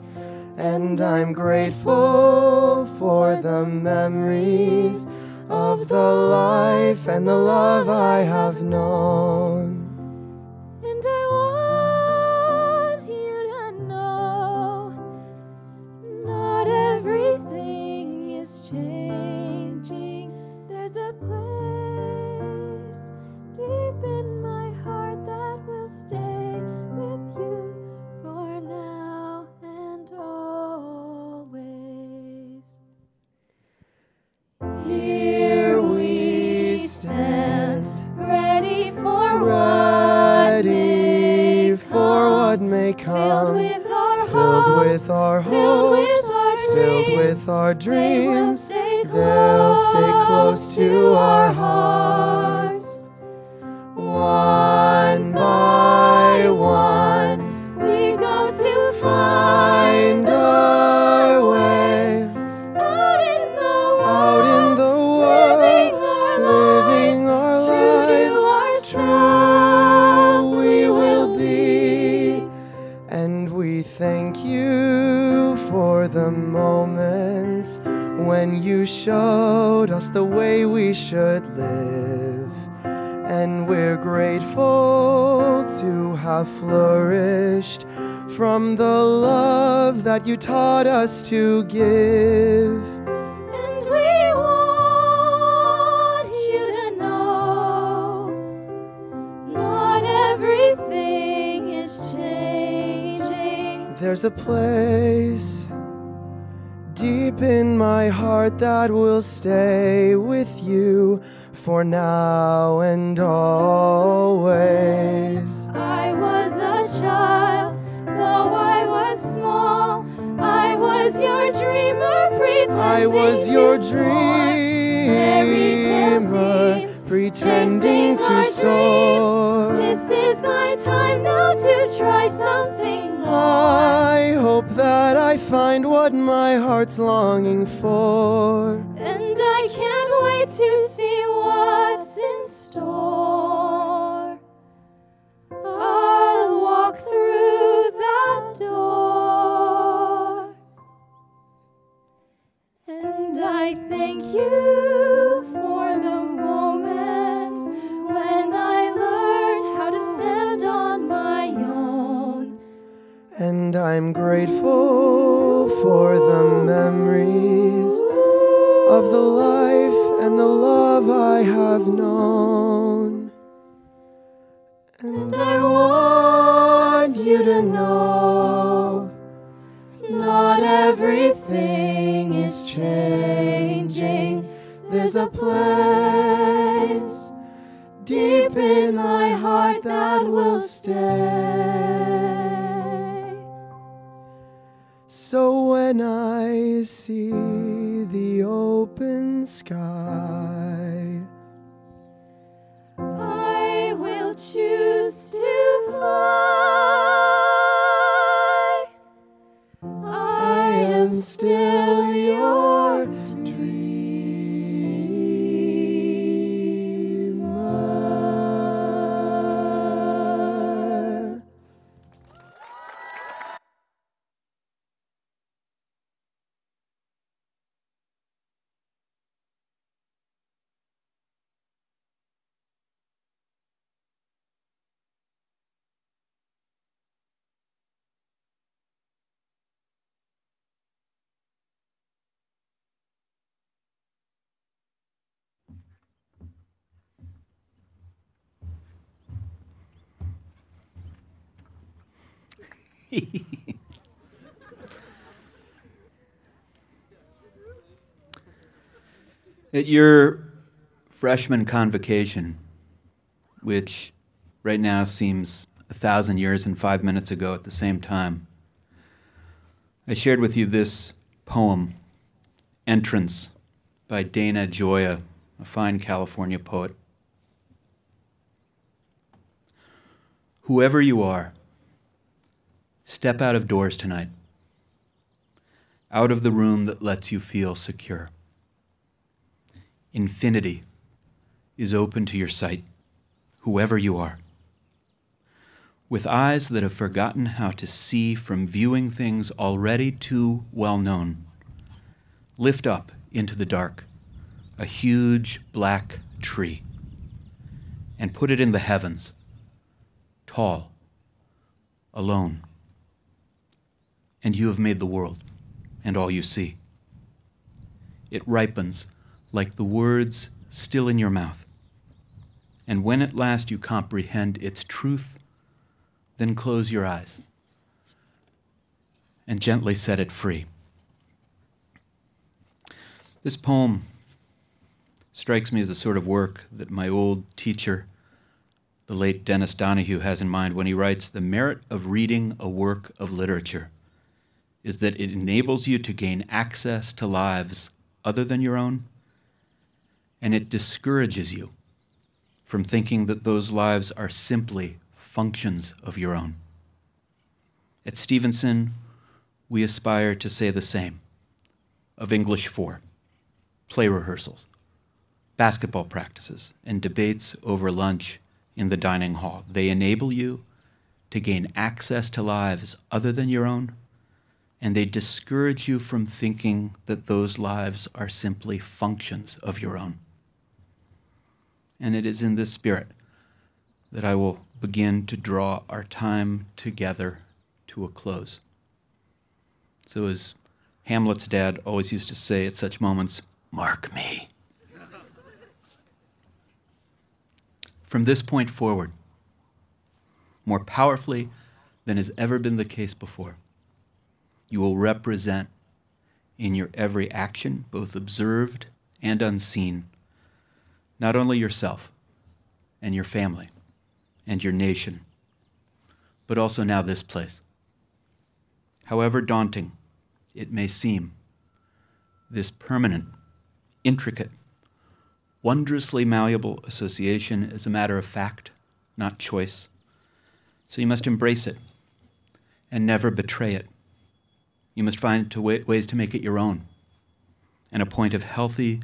And I'm grateful for the memories of the life and the love I have known. what may come, Filled with our hopes, filled with our dreams, they'll stay close to our hearts. One by one, we go to find our way out in the world, living our lives, true we will be. And we thank you for the moments when you showed us the way we should live. And we're grateful to have flourished from the love that you taught us to give. And we want you to know, not everything is changing. There's a place deep in my heart that will stay with you for now and always. I was a child, though I was small. I was your dreamer, pretending I was your to soar. Fairy tale dreamer, scenes, pretending chasing our to soar. dreams. This is my time now to try something more. I hope that I find what my heart's longing for. And I can't wait to see what's in store. I'll walk through that door. And I thank you for the moments when I learned how to stand on my own. And I'm grateful for the memories of the life and the love I have known. And I want you to know, not everything is changing. There's a place deep in my heart that will stay. So when I see the open sky, I will choose to fly. I am still your dreamer. At your freshman convocation, which right now seems 1,000 years and 5 minutes ago at the same time, I shared with you this poem, Entrance, by Dana Joya, a fine California poet. Whoever you are, step out of doors tonight, out of the room that lets you feel secure. Infinity is open to your sight, whoever you are. With eyes that have forgotten how to see from viewing things already too well known, lift up into the dark a huge black tree and put it in the heavens, tall, alone. And you have made the world and all you see. It ripens like the words still in your mouth. And when at last you comprehend its truth, then close your eyes and gently set it free. This poem strikes me as the sort of work that my old teacher, the late Dennis Donahue has in mind when he writes, "The merit of reading a work of literature is that it enables you to gain access to lives other than your own, and it discourages you from thinking that those lives are simply functions of your own." At Stevenson, we aspire to say the same of English 4, play rehearsals, basketball practices, and debates over lunch in the dining hall. They enable you to gain access to lives other than your own, and they discourage you from thinking that those lives are simply functions of your own. And it is in this spirit that I will begin to draw our time together to a close. So as Hamlet's dad always used to say at such moments, "Mark me." From this point forward, more powerfully than has ever been the case before, you will represent in your every action, both observed and unseen, not only yourself and your family and your nation, but also now this place. However daunting it may seem, this permanent, intricate, wondrously malleable association is a matter of fact, not choice. So you must embrace it and never betray it. You must find ways to make it your own and a point of healthy,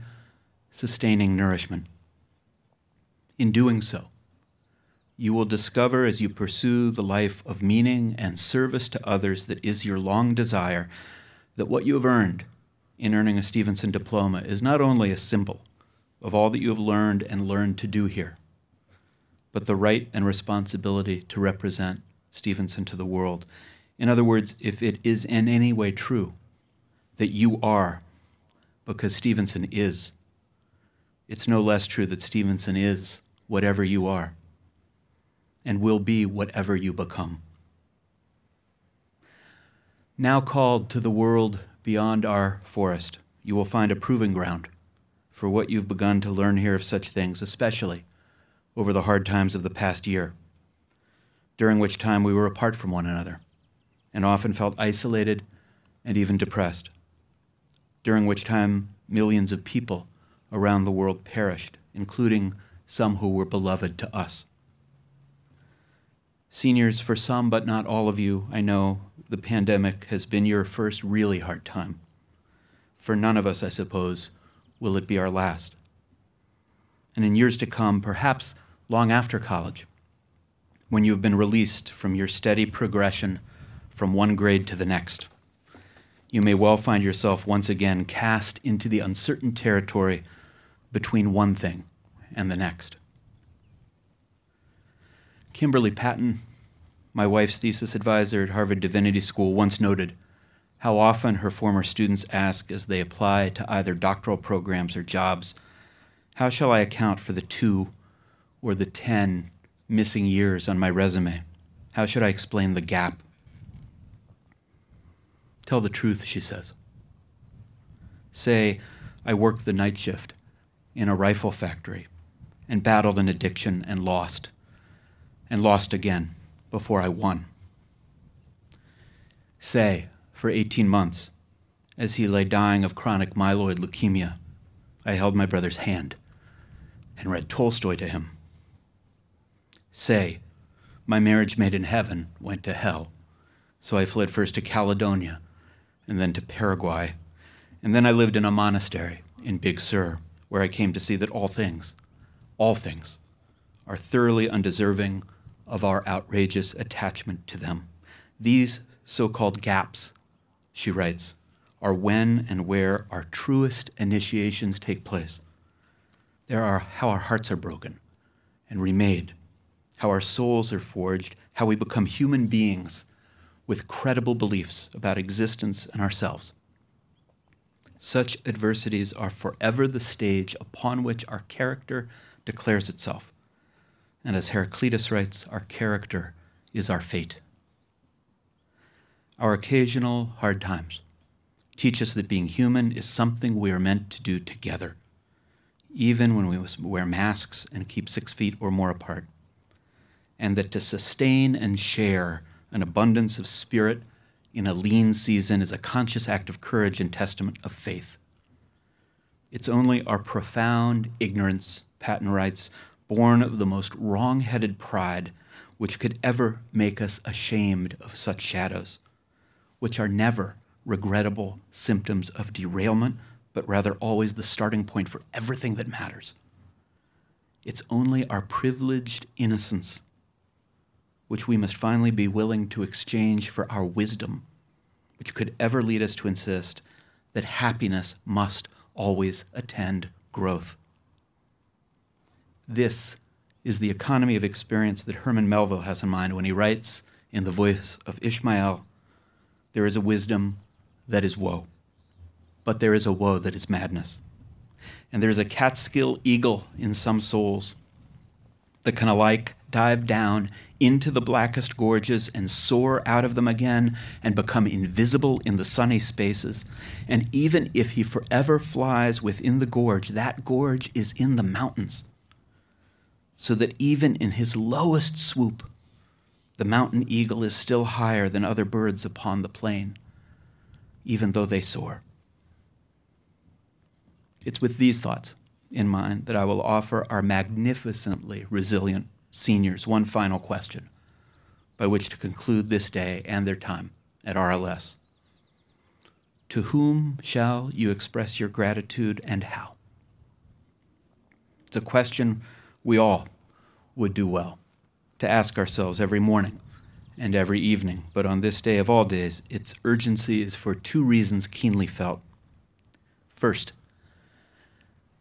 sustaining nourishment. In doing so, you will discover as you pursue the life of meaning and service to others that is your long desire, that what you have earned in earning a Stevenson diploma is not only a symbol of all that you have learned and learned to do here, but the right and responsibility to represent Stevenson to the world. In other words, if it is in any way true that you are because Stevenson is, it's no less true that Stevenson is whatever you are and will be whatever you become. Now called to the world beyond our forest, you will find a proving ground for what you've begun to learn here of such things, especially over the hard times of the past year, during which time we were apart from one another and often felt isolated and even depressed, during which time millions of people around the world perished, including some who were beloved to us. Seniors, for some but not all of you, I know the pandemic has been your first really hard time. For none of us, I suppose, will it be our last. And in years to come, perhaps long after college, when you've been released from your steady progression from one grade to the next, you may well find yourself once again cast into the uncertain territory between one thing and the next. Kimberly Patton, my wife's thesis advisor at Harvard Divinity School, once noted how often her former students ask as they apply to either doctoral programs or jobs, "How shall I account for the 2 or the 10 missing years on my resume? How should I explain the gap?" Tell the truth, she says. Say, "I worked the night shift in a rifle factory and battled an addiction and lost again before I won." Say, for 18 months, as he lay dying of chronic myeloid leukemia, I held my brother's hand and read Tolstoy to him. Say, my marriage made in heaven went to hell, so I fled first to Caledonia and then to Paraguay, and then I lived in a monastery in Big Sur, where I came to see that all things, are thoroughly undeserving of our outrageous attachment to them. These so-called gaps, she writes, are when and where our truest initiations take place. They are how our hearts are broken and remade, how our souls are forged, how we become human beings with credible beliefs about existence and ourselves. Such adversities are forever the stage upon which our character declares itself. And as Heraclitus writes, our character is our fate. Our occasional hard times teach us that being human is something we are meant to do together, even when we wear masks and keep 6 feet or more apart. and that to sustain and share an abundance of spirit in a lean season is a conscious act of courage and testament of faith. It's only our profound ignorance, Patton writes, born of the most wrong-headed pride, which could ever make us ashamed of such shadows, which are never regrettable symptoms of derailment, but rather always the starting point for everything that matters. It's only our privileged innocence, which we must finally be willing to exchange for our wisdom, which could ever lead us to insist that happiness must always attend growth. This is the economy of experience that Herman Melville has in mind when he writes in the voice of Ishmael, "There is a wisdom that is woe, but there is a woe that is madness. And there is a Catskill eagle in some souls that can alike dive down into the blackest gorges and soar out of them again and become invisible in the sunny spaces. And even if he forever flies within the gorge, that gorge is in the mountains, so that even in his lowest swoop, the mountain eagle is still higher than other birds upon the plain, even though they soar." It's with these thoughts in mind that I will offer our magnificently resilient seniors one final question by which to conclude this day and their time at RLS. To whom shall you express your gratitude and how? It's a question we all would do well to ask ourselves every morning and every evening, but on this day of all days, its urgency is for two reasons keenly felt. First,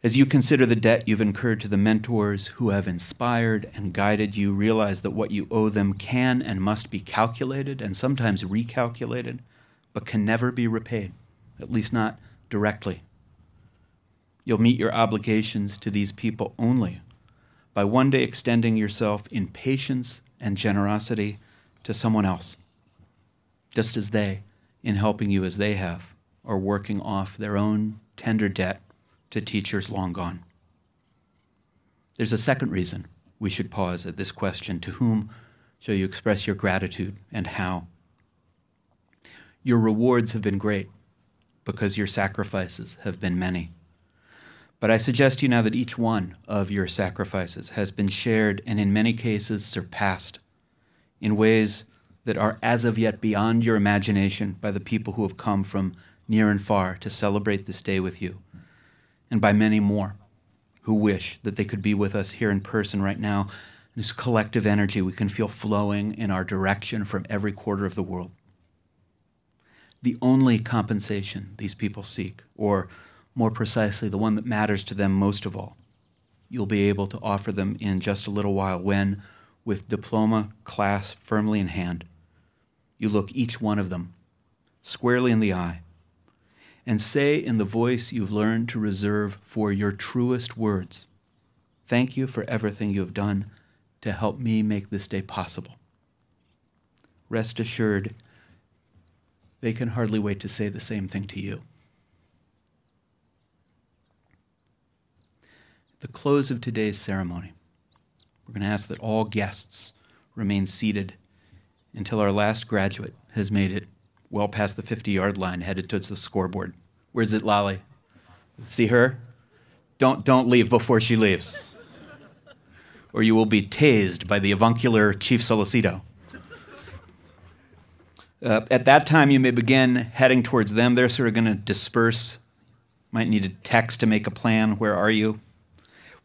as you consider the debt you've incurred to the mentors who have inspired and guided you, realize that what you owe them can and must be calculated and sometimes recalculated, but can never be repaid, at least not directly. You'll meet your obligations to these people only by one day extending yourself in patience and generosity to someone else, just as they, in helping you as they have, are working off their own tender debt to teachers long gone. There's a second reason we should pause at this question: to whom shall you express your gratitude and how? Your rewards have been great because your sacrifices have been many. But I suggest to you now that each one of your sacrifices has been shared and in many cases surpassed in ways that are as of yet beyond your imagination by the people who have come from near and far to celebrate this day with you, and by many more who wish that they could be with us here in person right now. This collective energy we can feel flowing in our direction from every quarter of the world. The only compensation these people seek, or more precisely, the one that matters to them most of all, you'll be able to offer them in just a little while when, with diploma class firmly in hand, you look each one of them squarely in the eye and say in the voice you've learned to reserve for your truest words, "Thank you for everything you have done to help me make this day possible." Rest assured, they can hardly wait to say the same thing to you. At the close of today's ceremony, we're going to ask that all guests remain seated until our last graduate has made it well past the 50-yard line, headed towards the scoreboard. Where's it, Lolly? See her? Don't leave before she leaves, or you will be tased by the avuncular Chief Solicito. At that time, you may begin heading towards them. They're sort of going to disperse. Might need a text to make a plan. Where are you?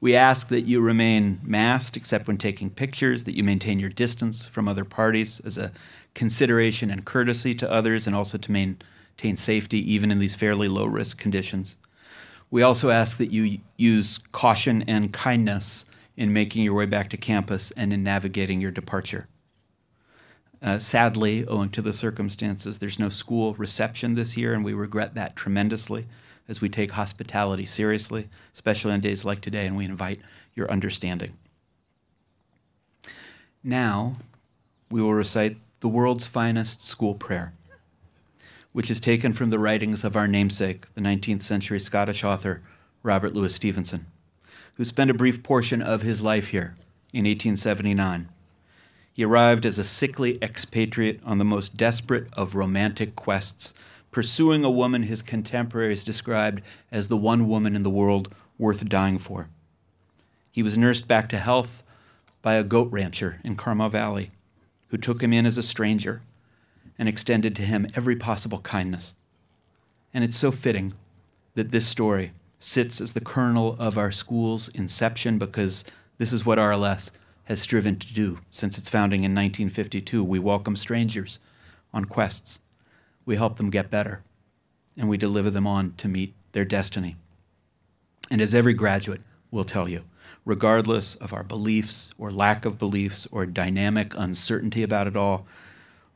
We ask that you remain masked except when taking pictures, that you maintain your distance from other parties as a consideration and courtesy to others, and also to maintain safety even in these fairly low-risk conditions. We also ask that you use caution and kindness in making your way back to campus and in navigating your departure. Sadly, owing to the circumstances, there's no school reception this year, and we regret that tremendously as we take hospitality seriously, especially on days like today, and we invite your understanding. Now, we will recite the world's finest school prayer, which is taken from the writings of our namesake, the 19th century Scottish author, Robert Louis Stevenson, who spent a brief portion of his life here in 1879. He arrived as a sickly expatriate on the most desperate of romantic quests, pursuing a woman his contemporaries described as the one woman in the world worth dying for. He was nursed back to health by a goat rancher in Carmel Valley, who took him in as a stranger and extended to him every possible kindness. And it's so fitting that this story sits as the kernel of our school's inception, because this is what RLS has striven to do since its founding in 1952. We welcome strangers on quests. We help them get better, and we deliver them on to meet their destiny. And as every graduate will tell you, regardless of our beliefs or lack of beliefs or dynamic uncertainty about it all,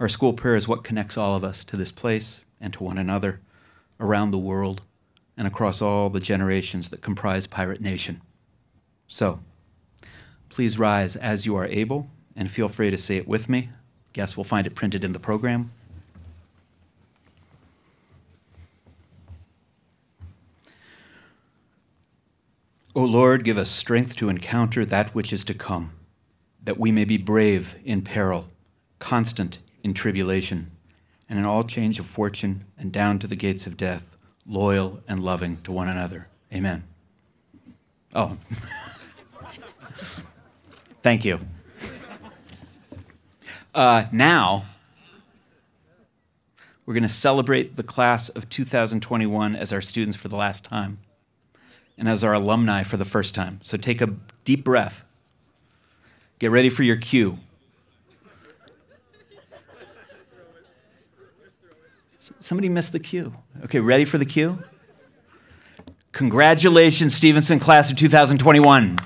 our school prayer is what connects all of us to this place and to one another, around the world, and across all the generations that comprise Pirate Nation. So, please rise as you are able, and feel free to say it with me. Guess we'll find it printed in the program. O Lord, give us strength to encounter that which is to come, that we may be brave in peril, constant in tribulation, and in all change of fortune and down to the gates of death, loyal and loving to one another. Amen. Oh, thank you. Now, we're going to celebrate the class of 2021 as our students for the last time, and as our alumni for the first time. So take a deep breath. Get ready for your cue. Somebody missed the cue. Okay, ready for the cue? Congratulations, Stevenson class of 2021.